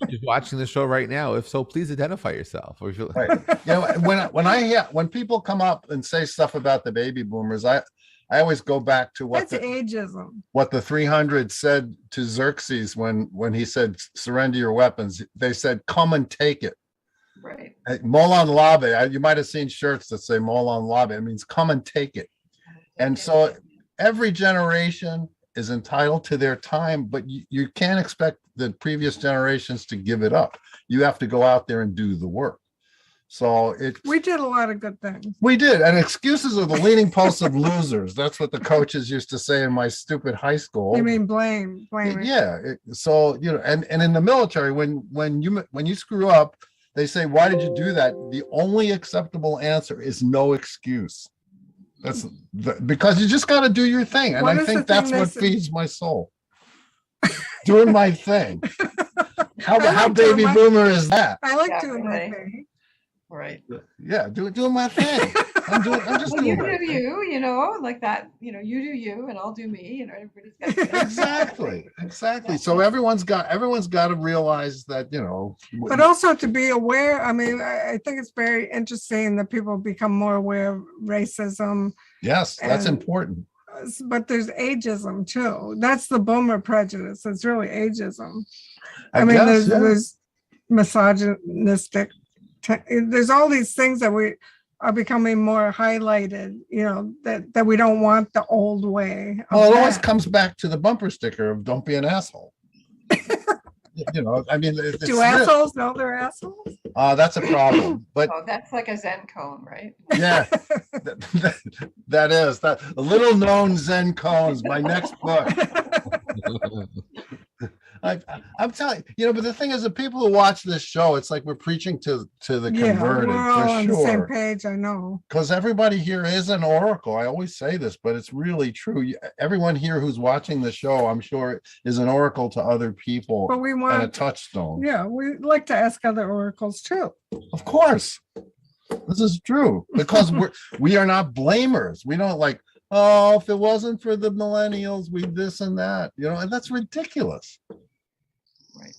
She's watching the show right now. If so, please identify yourself. Or if you Right. When people come up and say stuff about the baby boomers, I always go back to what That's ageism. the 300 said to Xerxes when he said, surrender your weapons. They said, come and take it. Right. Molan Labe, you might have seen shirts that say Molan Labe. It means come and take it. And so every generation is entitled to their time, but you can't expect the previous generations to give it up. You have to go out there and do the work. So We did a lot of good things. we did. And excuses are the leaning posts of losers. That's what the coaches used to say in my stupid high school. You mean blame it. Yeah. So, and in the military, when you screw up, they say, why did you do that? The only acceptable answer is no excuse. Because you just got to do your thing. And What I is think the thing that's they what say- feeds my soul. Doing my thing. How like doing baby my- boomer is that? I like doing my Definitely. thing. Right. Yeah, doing my thing. I'm just Well, doing you my do thing. you, like that, you do you and I'll do me, everybody's got to do Exactly. So everyone's got to realize that, But also to be aware, I mean, I think it's very interesting that people become more aware of racism, yes, that's and- important. but there's ageism too. That's the boomer prejudice. It's really ageism. I mean, guess, yeah. there's misogynistic, there's all these things that we are becoming more highlighted, that we don't want the old way. of Well, it always that. comes back to the bumper sticker of "Don't be an asshole." I mean, Do assholes know they're assholes? that's a problem. But Oh, that's like a Zen cone, right? yeah, that is that little known Zen cones. My next book. I'm telling you, but the thing is, the people who watch this show, it's like we're preaching to the Yeah, converted we're all for on the same sure. page, I know. Because everybody here is an oracle. I always say this, but it's really true. Everyone here who's watching the show, I'm sure, is an oracle to other people But we and a want, touchstone. yeah, we like to ask other oracles too. Of course, this is true because we are not blamers. We don't like, oh, if it wasn't for the millennials, we this and that. And that's ridiculous. Right.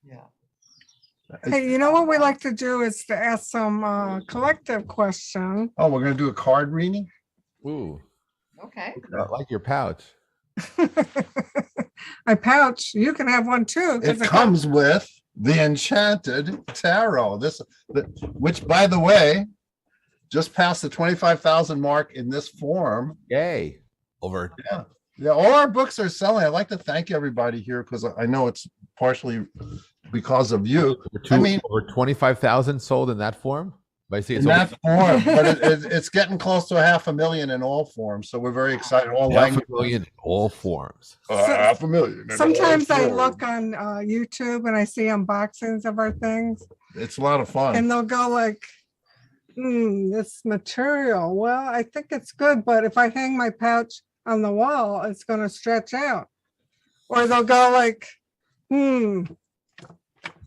Yeah. Hey, you know what we like to do is to ask some collective question. Oh, we're gonna do a card reading. Ooh, Okay. I like your pouch. My pouch, you can have one too. 'cause It comes with the Enchanted Tarot. Which, by the way, just passed the 25,000 mark in this form. Yay! Over. Yeah, all our books are selling. I'd like to thank everybody here because I know it's partially because of you. Over 25,000 sold in that form. I see it's In that form, but it's getting close to 500,000 in all forms. So we're very excited. All languages. 500,000 in all forms. 500,000. in all Sometimes I forms. look on YouTube and I see unboxings of our things, It's a lot of fun. and they'll go like, this material. Well, I think it's good, but if I hang my pouch on the wall, it's going to stretch out. Or they'll go like,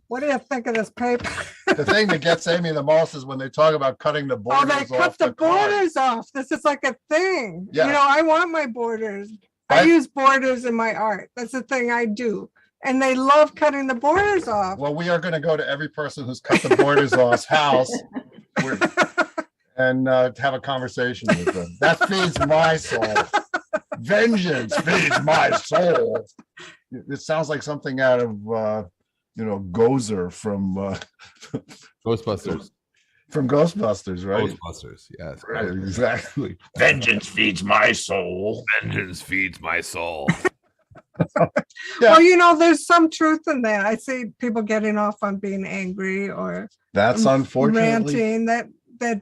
what do you think of this paper? The thing that gets Amy the most is when they talk about cutting the Oh, borders they off cut the card. borders off. This is like a thing. Yeah. I want my borders. I Right. use borders in my art. That's the thing I do. And they love cutting the borders off. Well, we are going to go to every person who's cut the borders off's house and have a conversation with them. That feeds my soul. Vengeance feeds my soul. It sounds like something out of, Gozer from Ghostbusters. Ghostbusters, right? Ghostbusters. Yes. Right, exactly. Vengeance feeds my soul. Vengeance feeds my soul. Yeah. Well, there's some truth in that. I see people getting off on being angry or That's unfortunately. ranting. That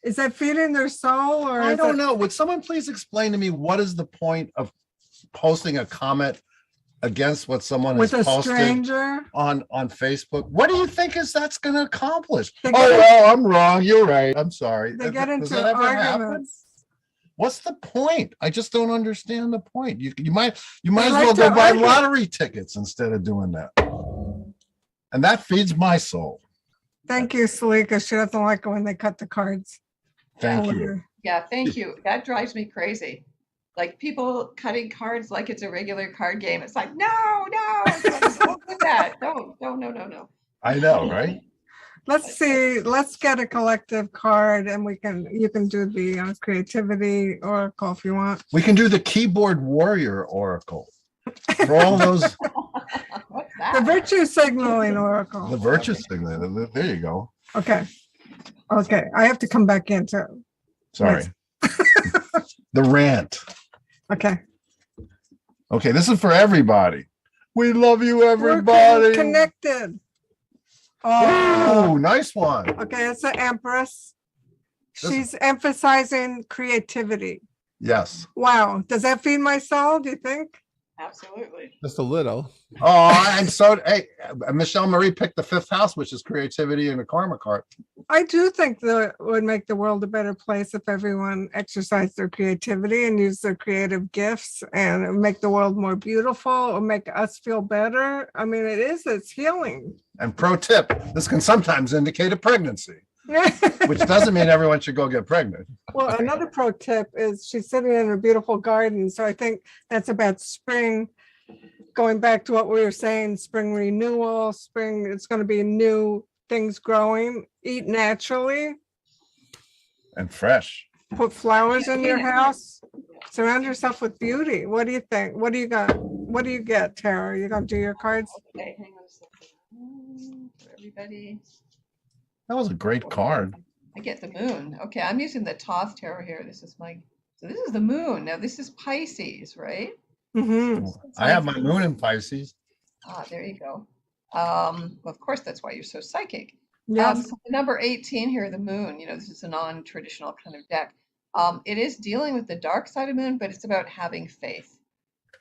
is that feeding their soul, or I is don't it- know. Would someone please explain to me what is the point of posting a comment against what someone with has a posted stranger? on Facebook? What do you think that's going to accomplish? They Oh, get in- well, I'm wrong. You're right. I'm sorry. They get Does into that ever happen? arguments. What's the point? I just don't understand the point. You might as like well to go buy argue. lottery tickets instead of doing that. And that feeds my soul. Thank you, Salika. She doesn't like it when they cut the cards. Thank you. order. Yeah, thank you. That drives me crazy. Like people cutting cards like it's a regular card game. It's like, no. It's like, don't do that. No. I know, right? Let's see. Let's get a collective card, and you can do the creativity oracle if you want. We can do the keyboard warrior oracle for all those. What's The that? virtue signaling oracle. The virtue signal. There you go. Okay. I have to come back into. Sorry. The rant. Okay. Okay, this is for everybody. We love you, We're everybody. connected. Oh, Ooh, nice one. okay, it's an Empress. This- She's emphasizing creativity. Yes. Wow, does that feed my soul, do you think? Absolutely. Just a little. Oh, and so, hey, Michelle Marie picked the fifth house, which is creativity and the karma card. I do think that would make the world a better place if everyone exercised their creativity and used their creative gifts, and it would make the world more beautiful or make us feel better. I mean, it's healing. And pro tip, this can sometimes indicate a pregnancy, which doesn't mean everyone should go get pregnant. Well, another pro tip is she's sitting in a beautiful garden. So I think that's about spring. Going back to what we were saying, spring renewal, spring, it's going to be new things growing. Eat naturally, And fresh. put flowers in your house, surround yourself with beauty. What do you think? What do you got? What do you get, Tara? You going to do your cards? Okay, hang on a second. For everybody. That was a great card. I get the moon. Okay, I'm using the Thoth tarot here. This is the moon. Now this is Pisces, right? Mm-hmm. I have my moon in Pisces. Ah, there you go. Well, of course, that's why you're so psychic. Yes. So the number 18 here, the moon, this is a non-traditional kind of deck. It is dealing with the dark side of moon, but it's about having faith.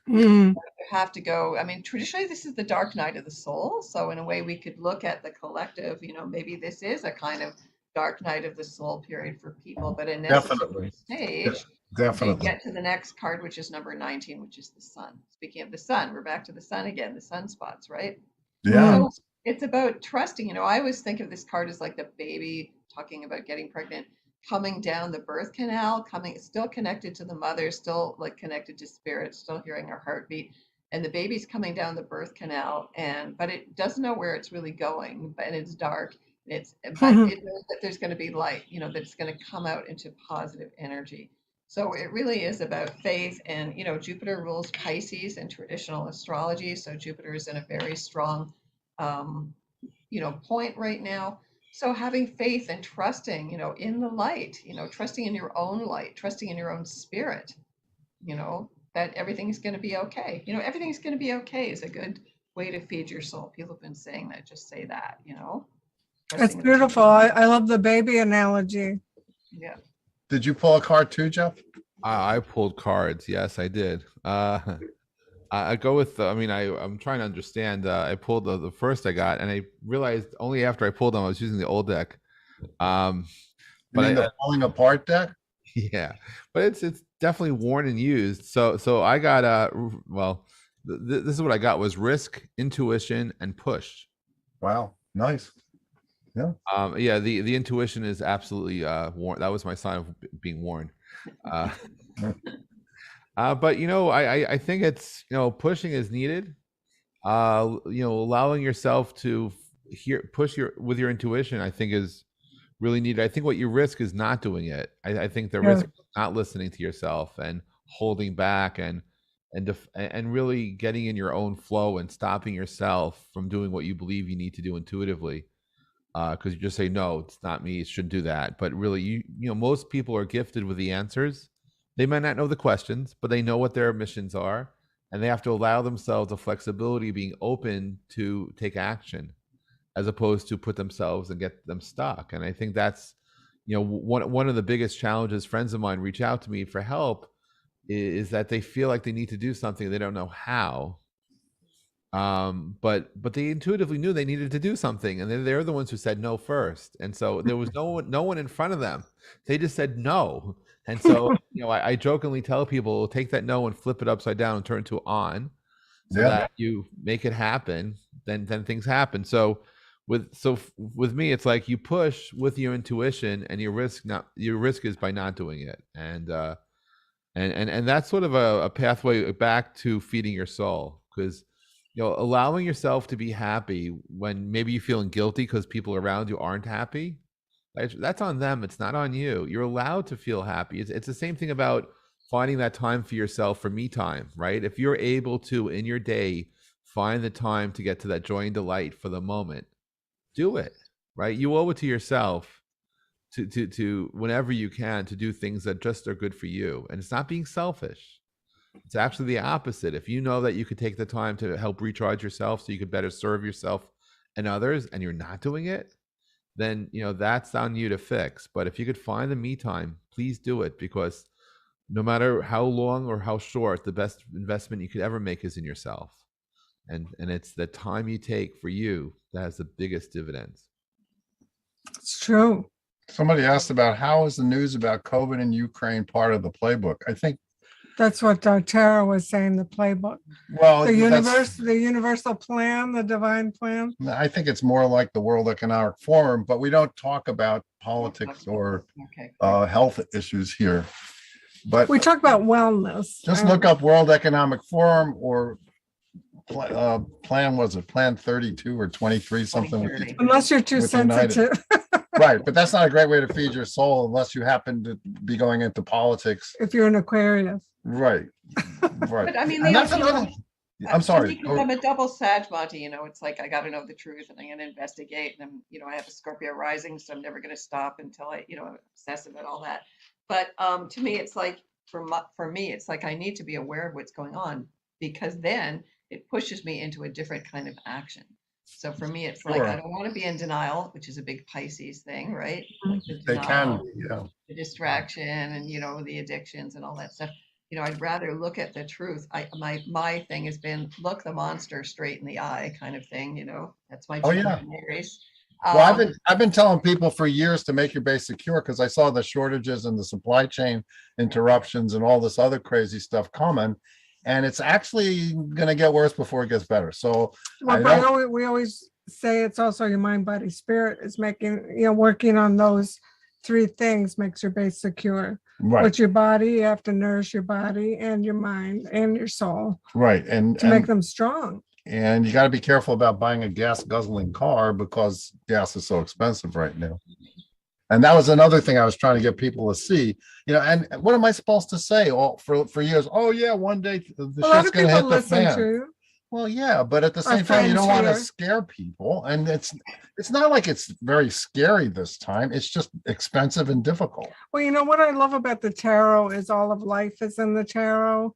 Mm. You have to go, I mean, traditionally, this is the dark night of the soul. So in a way, we could look at the collective, maybe this is a kind of dark night of the soul period for people, but in Definitely. stage, Definitely. we get to the next card, which is number 19, which is the sun. Speaking of the sun, we're back to the sun again, the sunspots, right? Yeah. So it's about trusting. I always think of this card as like the baby talking about getting pregnant, coming down the birth canal, still connected to the mother, still like connected to spirit, still hearing her heartbeat. And the baby's coming down the birth canal, but it doesn't know where it's really going, and it's dark. But it knows that there's going to be light, that it's going to come out into positive energy. So it really is about faith. And, Jupiter rules Pisces in traditional astrology. So Jupiter is in a very strong, point right now. So having faith and trusting, in the light, trusting in your own light, trusting in your own spirit, that everything's going to be okay. Everything's going to be okay is a good way to feed your soul. People have been saying that, just say that, It's trusting in- beautiful. I love the baby analogy. Yeah. Did you pull a card too, Jeff? I pulled cards. Yes, I did. I go with. I'm trying to understand. I pulled the first I got, and I realized only after I pulled them I was using the old deck. You But mean the falling apart deck? yeah, but it's definitely worn and used. So I got this is what I got was risk, intuition, and push. Wow. Nice. Yeah, the intuition is absolutely worn. That was my sign of being worn. But I think it's pushing is needed. Allowing yourself to push with your intuition, I think is really needed. I think what you risk is not doing it. I think the risk is not listening to yourself and holding back and really getting in your own flow and stopping yourself from doing what you believe you need to do intuitively. Because you just say, no, it's not me, it shouldn't do that. But really, most people are gifted with the answers. They might not know the questions, but they know what their missions are. And they have to allow themselves the flexibility of being open to take action, as opposed to put themselves and get them stuck. And I think that's, one of the biggest challenges. Friends of mine reach out to me for help is that they feel like they need to do something. They don't know how. But they intuitively knew they needed to do something, and they're the ones who said no first. And so there was no one in front of them. They just said no. And so, I jokingly tell people, take that no and flip it upside down and turn it to on, so that you make it happen. Then things happen. So with me, it's like you push with your intuition, and your risk is by not doing it. And that's sort of a pathway back to feeding your soul, because allowing yourself to be happy when maybe you're feeling guilty because people around you aren't happy, that's on them. It's not on you. You're allowed to feel happy. It's the same thing about finding that time for yourself, for me time, right? If you're able to, in your day, find the time to get to that joy and delight for the moment, do it, right? You owe it to yourself to whenever you can, to do things that just are good for you. And it's not being selfish. It's actually the opposite. If you know that you could take the time to help recharge yourself so you could better serve yourself and others, and you're not doing it, then that's on you to fix. But if you could find the me time, please do it, because no matter how long or how short, the best investment you could ever make is in yourself. And it's the time you take for you that has the biggest dividends. It's true. Somebody asked about how is the news about COVID in Ukraine part of the playbook? I think, That's what Tara was saying, the playbook. well, The universal plan, the divine plan. I think it's more like the World Economic Forum, but we don't talk about politics or Okay. health issues here. But We talk about wellness. just look up World Economic Forum or Plan 32 or 23, something. 2030. Unless you're too with United. sensitive. Right, but that's not a great way to feed your soul unless you happen to be going into politics. If you're an Aquarius. Right, right. But I mean, And they that's also- another. I'm sorry. Because I'm a double Sag, Monty, it's like I got to know the truth and I'm going to investigate, and I have a Scorpio rising, so I'm never going to stop until I'm obsessive about all that. But to me, it's like for me, it's like I need to be aware of what's going on, because then it pushes me into a different kind of action. So for me, it's like Sure. I don't want to be in denial, which is a big Pisces thing, right? Like the They denial, can, yeah. the distraction, and the addictions and all that stuff. I'd rather look at the truth. My thing has been look the monster straight in the eye, kind of thing. That's my Oh, yeah. Aries. Well, I've been telling people for years to make your base secure, because I saw the shortages and the supply chain interruptions and all this other crazy stuff coming, and it's actually going to get worse before it gets better. So We always say it's also your mind, body, spirit is making, working on those three things makes your base secure. right, With your body, you have to nourish your body and your mind and your soul right, and to make them strong. and you got to be careful about buying a gas guzzling car, because gas is so expensive right now. And that was another thing I was trying to get people to see, and what am I supposed to say for years? Oh yeah, one day the A lot shit's of going to people hit the listen to fan. you. Well, yeah, but at the Our same time, you friends don't want to here. scare people, and it's not like it's very scary this time. It's just expensive and difficult. Well, what I love about the tarot is all of life is in the tarot.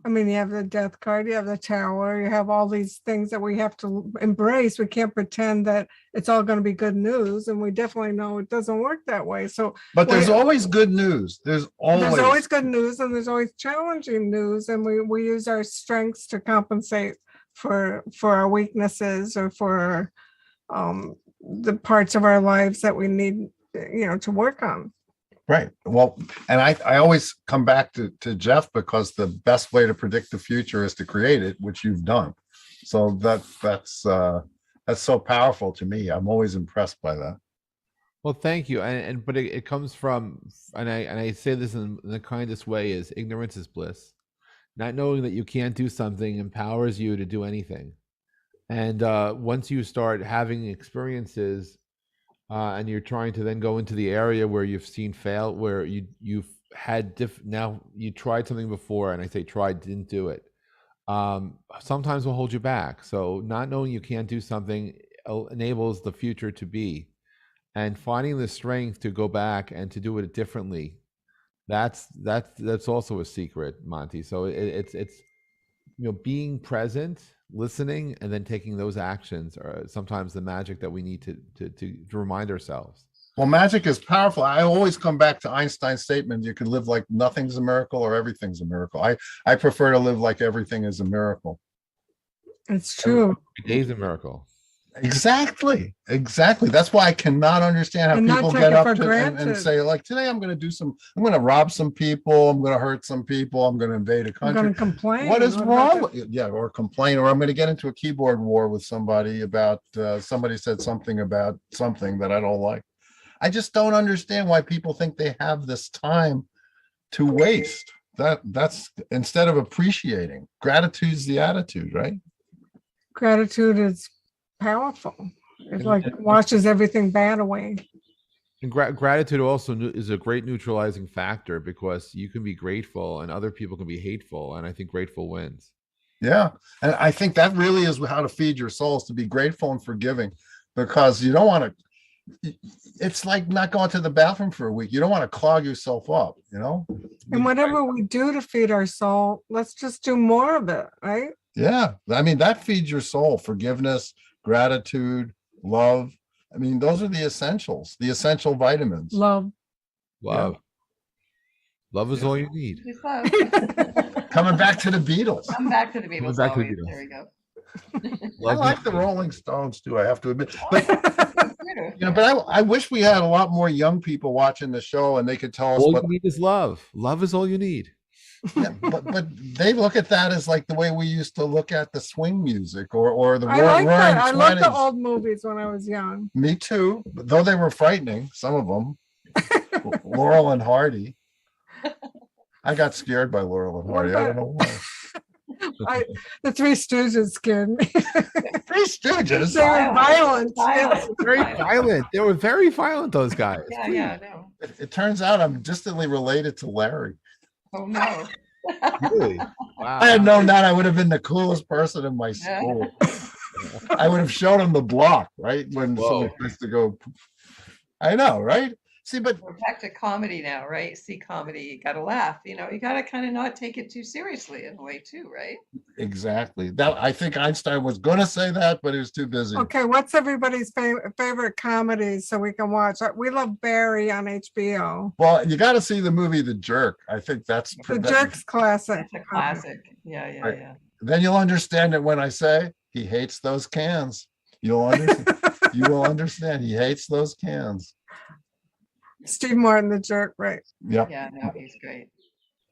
I mean, you have the death card, you have the tower, you have all these things that we have to embrace. We can't pretend that it's all going to be good news, and we definitely know it doesn't work that way. So But there's Well, always good news. There's always good news, and there's always challenging news, and we use our strengths to compensate for our weaknesses, or for the parts of our lives that we need, to work on. right. Well, and I always come back to Jeff, because the best way to predict the future is to create it, which you've done. So that's so powerful to me. I'm always impressed by that. Well, thank you. But it comes from, and I say this in the kindest way, is ignorance is bliss. Not knowing that you can't do something empowers you to do anything. And once you start having experiences, and you're trying to then go into the area where you've seen fail, where you've had now you tried something before, and I say tried, didn't do it. Sometimes will hold you back. So not knowing you can't do something enables the future to be, and finding the strength to go back and to do it differently. That's also a secret, Monty. So it's being present, listening, and then taking those actions are sometimes the magic that we need to remind ourselves. Well, magic is powerful. I always come back to Einstein's statement: you can live like nothing's a miracle or everything's a miracle. I prefer to live like everything is a miracle. It's true. Every day's a miracle. Exactly. That's why I cannot understand how And not people take get it up for and granted. say, like, today I'm going to rob some people, I'm going to hurt some people, I'm going to invade a I'm country. going to complain. What is What wrong about with yeah, or complain, or I'm going to get into a keyboard war with somebody about somebody said something about something that I don't like. I just don't understand why people think they have this time to waste. That's instead of appreciating. Gratitude's the attitude, right? Gratitude is powerful. It like washes everything bad away. And gratitude also is a great neutralizing factor, because you can be grateful and other people can be hateful, and I think grateful wins. Yeah, and I think that really is how to feed your souls, to be grateful and forgiving, because you don't want to. It's like not going to the bathroom for a week. You don't want to clog yourself up, And whatever we do to feed our soul, let's just do more of it, right? Yeah, I mean, that feeds your soul: forgiveness, gratitude, love. I mean, those are the essentials, the essential vitamins. Love. Love. Love is Yeah. all you need. It's love. Coming back to the Beatles. Come back to the Beatles. back to the Always. Beatles. There we go. I Love like is the good. Rolling Stones too, I have to admit. But Twitter. but I wish we had a lot more young people watching the show and they could tell us All what you need is love. Love is all you need. yeah, but they look at that as like the way we used to look at the swing music or the I like roaring that. I love the 20s. old movies when I was young. Me too, though they were frightening, some of them. Laurel and Hardy. I got scared by Laurel and Hardy. I don't know why. The Three Stooges scared me. Three Stooges. They were violent. Violent. Very violent. They were very violent, those guys. Yeah, no. It turns out I'm distantly related to Larry. Oh, no. Really? Wow. I had known that, I would have been the coolest person in my Yeah. school. I would have shown him the block, right? When Whoa. somebody used to go. I know, right? See, but We're back to comedy now, right? See comedy, you gotta laugh. You gotta kind of not take it too seriously in a way too, right? exactly that. I think Einstein was going to say that, but he was too busy. Okay, what's everybody's favorite comedies so we can watch? We love Barry on HBO. Well, you got to see the movie The Jerk. I think that's The Jerk's classic. It's a classic. Yeah, Right. yeah. Then you'll understand it when I say he hates those cans. You'll understand. You will understand. He hates those cans. Steve Martin, The Jerk, right? Yep. Yeah, no, he's great.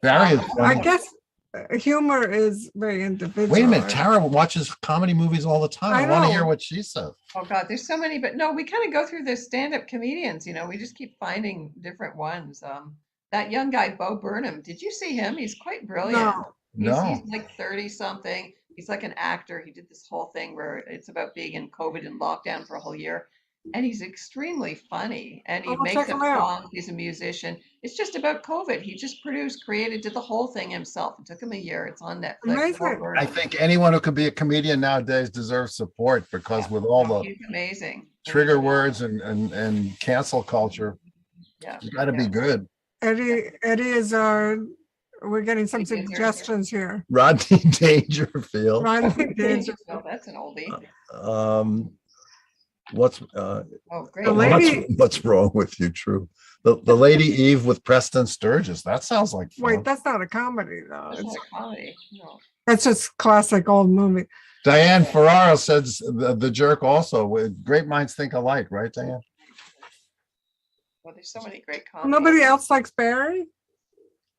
Barry is I funny. guess humor is very individual. Wait a minute. right? Tara watches comedy movies all the time. I I want to know. hear what she says. Oh God, there's so many, but no, we kind of go through the stand-up comedians, we just keep finding different ones. That young guy, Bo Burnham, did you see him? He's quite brilliant. No. He's No. like 30 something. He's like an actor. He did this whole thing where it's about being in COVID and lockdown for a whole year. And he's extremely funny and he Oh, makes check up him out. songs. He's a musician. It's just about COVID. He just produced, created, did the whole thing himself. It took him a year. It's on Netflix. Amazing. Bo Burnham. I think anyone who could be a comedian nowadays deserves support because with all the He's amazing. trigger words and cancel culture, Yeah. you got to be yeah. good. Eddie is we're getting some Eddie is our- suggestions here. Rodney Dangerfield. Rodney Dangerfield. Well, that's an oldie. What's Oh, great. The lady- what's wrong with you? True. The Lady Eve with Preston Sturges. That sounds like fun. Wait, that's not a comedy though. That's not a comedy. No. That's just classic old movie. Diane Ferraro says the Jerk also. Great minds think alike, right, Diane? Well, there's so many great comedies. Nobody else likes Barry?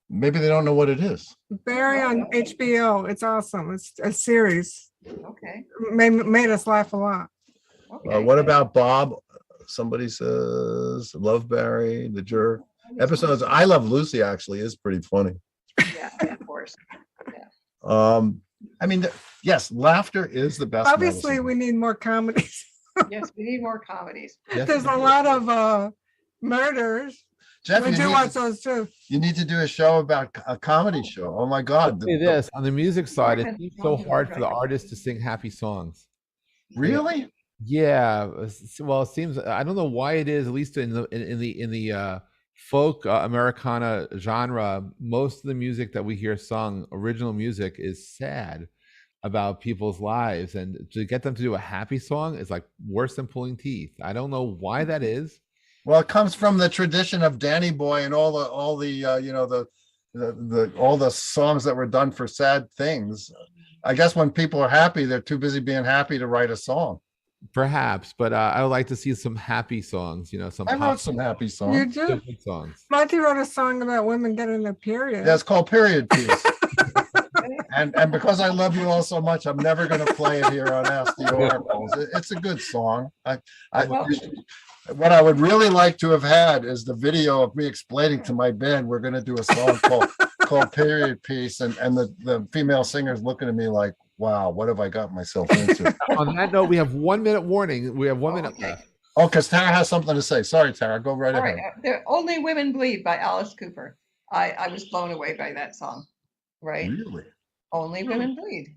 Maybe they don't know what it is. Barry on HBO. It's awesome. It's a series. Okay. Made us laugh a lot. Okay. What about Bob? Somebody says Love Barry, the Jerk. Episodes. I Love Lucy actually is pretty funny. Yeah, of course. I mean, yes, laughter is the best. Obviously, medicine. we need more comedies. Yes, we need more comedies. Yes, There's a lot of murders. Jeff, We do watch those too. you need to do a show about a comedy show. Oh my God. Say this on the music side, it Okay. seems so hard for the artists to sing happy songs. Really? Yeah, well, it seems I don't know why it is. At least in the folk Americana genre, most of the music that we hear sung, original music, is sad about people's lives, and to get them to do a happy song is like worse than pulling teeth. I don't know why that is. Well, it comes from the tradition of Danny Boy and all the songs that were done for sad things. I guess when people are happy, they're too busy being happy to write a song. Perhaps, but I would like to see some happy songs. Some I wrote pop some happy You songs. do. good songs. Monty wrote a song about women getting their period. Yeah, it's called Period Piece. And because I love you all so much, I'm never going to play it here on Ask the Oracles. It's a good song. What I would really like to have had is the video of me explaining to my band we're going to do a song called Period Piece, and the female singers looking at me like, wow, what have I got myself into? On that note, we have 1 minute warning. We have 1 minute Okay. left. Oh, because Tara has something to say. Sorry, Tara, go right All ahead. right. The Only Women Bleed by Alice Cooper. I was blown away by that song. Right? Really? Only Women Bleed.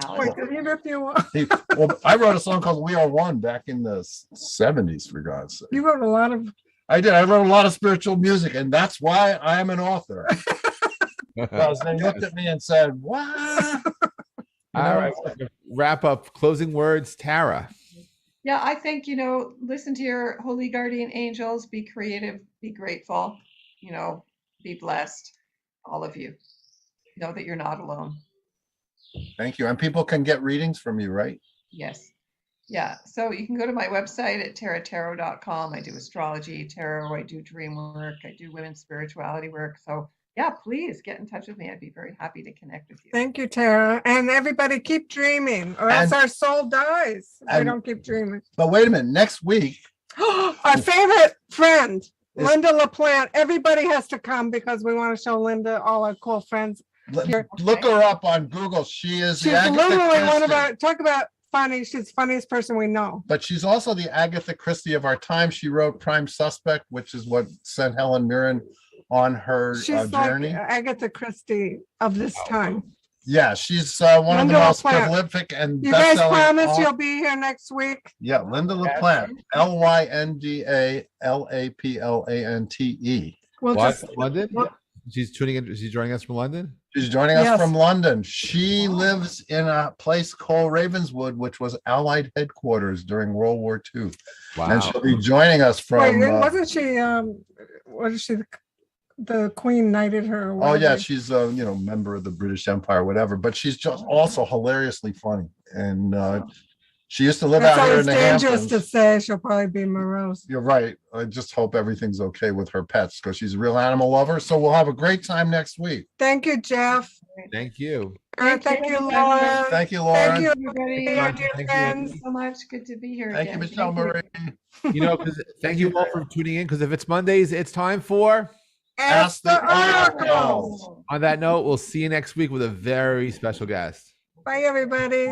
Alice Wait, Cooper. did he rip you off? Well, I wrote a song called We Are One back in the 70s, for God's sake. You wrote a lot of. I did. I wrote a lot of spiritual music, and that's why I am an author. Because they looked at me and said, what? All right, wrap up. Closing words, Tara. Yeah, I think, listen to your holy guardian angels, be creative, be grateful, be blessed, all of you. Know that you're not alone. Thank you. And people can get readings from you, right? Yes. Yeah. So you can go to my website at taratarot.com. I do astrology, tarot, I do dream work, I do women's spirituality work. So yeah, please get in touch with me. I'd be very happy to connect with you. Thank you, Tara. And everybody keep dreaming or else And- our soul dies. If we and- don't keep dreaming. But wait a minute, next week, Our favorite friend, Is- Linda LaPlante. Everybody has to come because we want to show Linda all our cool friends. Here. look her up on Google. She is the She's Agatha literally one of Christie. our, talk about funny. She's the funniest person we know. But she's also the Agatha Christie of our time. She wrote Prime Suspect, which is what sent Helen Mirren on her She's like journey. Agatha Christie of this time. Yeah, she's one of the Linda most LaPlante. prolific and You guys best-selling promise author- you'll be here next week? Yeah, Linda LaPlante, LYNDALAPLANTE. We'll What? just London? well- She's tuning in. She's joining us from London. She's joining us Yes. from London. She lives in a place called Ravenswood, which was Allied headquarters during World War II. Wow. And she'll be joining us from. wait, wasn't she what is she, the Queen knighted her? or Oh whatever? yeah, she's a member of the British Empire, whatever. But she's just also hilariously funny, and she used to live That's out here in always the dangerous Hamptons. to say. She'll probably be morose. You're right. I just hope everything's okay with her pets because she's a real animal lover. So we'll have a great time next week. Thank you, Jeff. Thank you. Thank you, Laura. Thank you, Lauren. Thank you, Everybody, our dear Thank you. friends. so much. Good to be here. Thank you, again. Michelle Marie. Thank you all for tuning in. Because if it's Mondays, it's time for. Ask the Oracle. Oracle. On that note, we'll see you next week with a very special guest. Bye, everybody.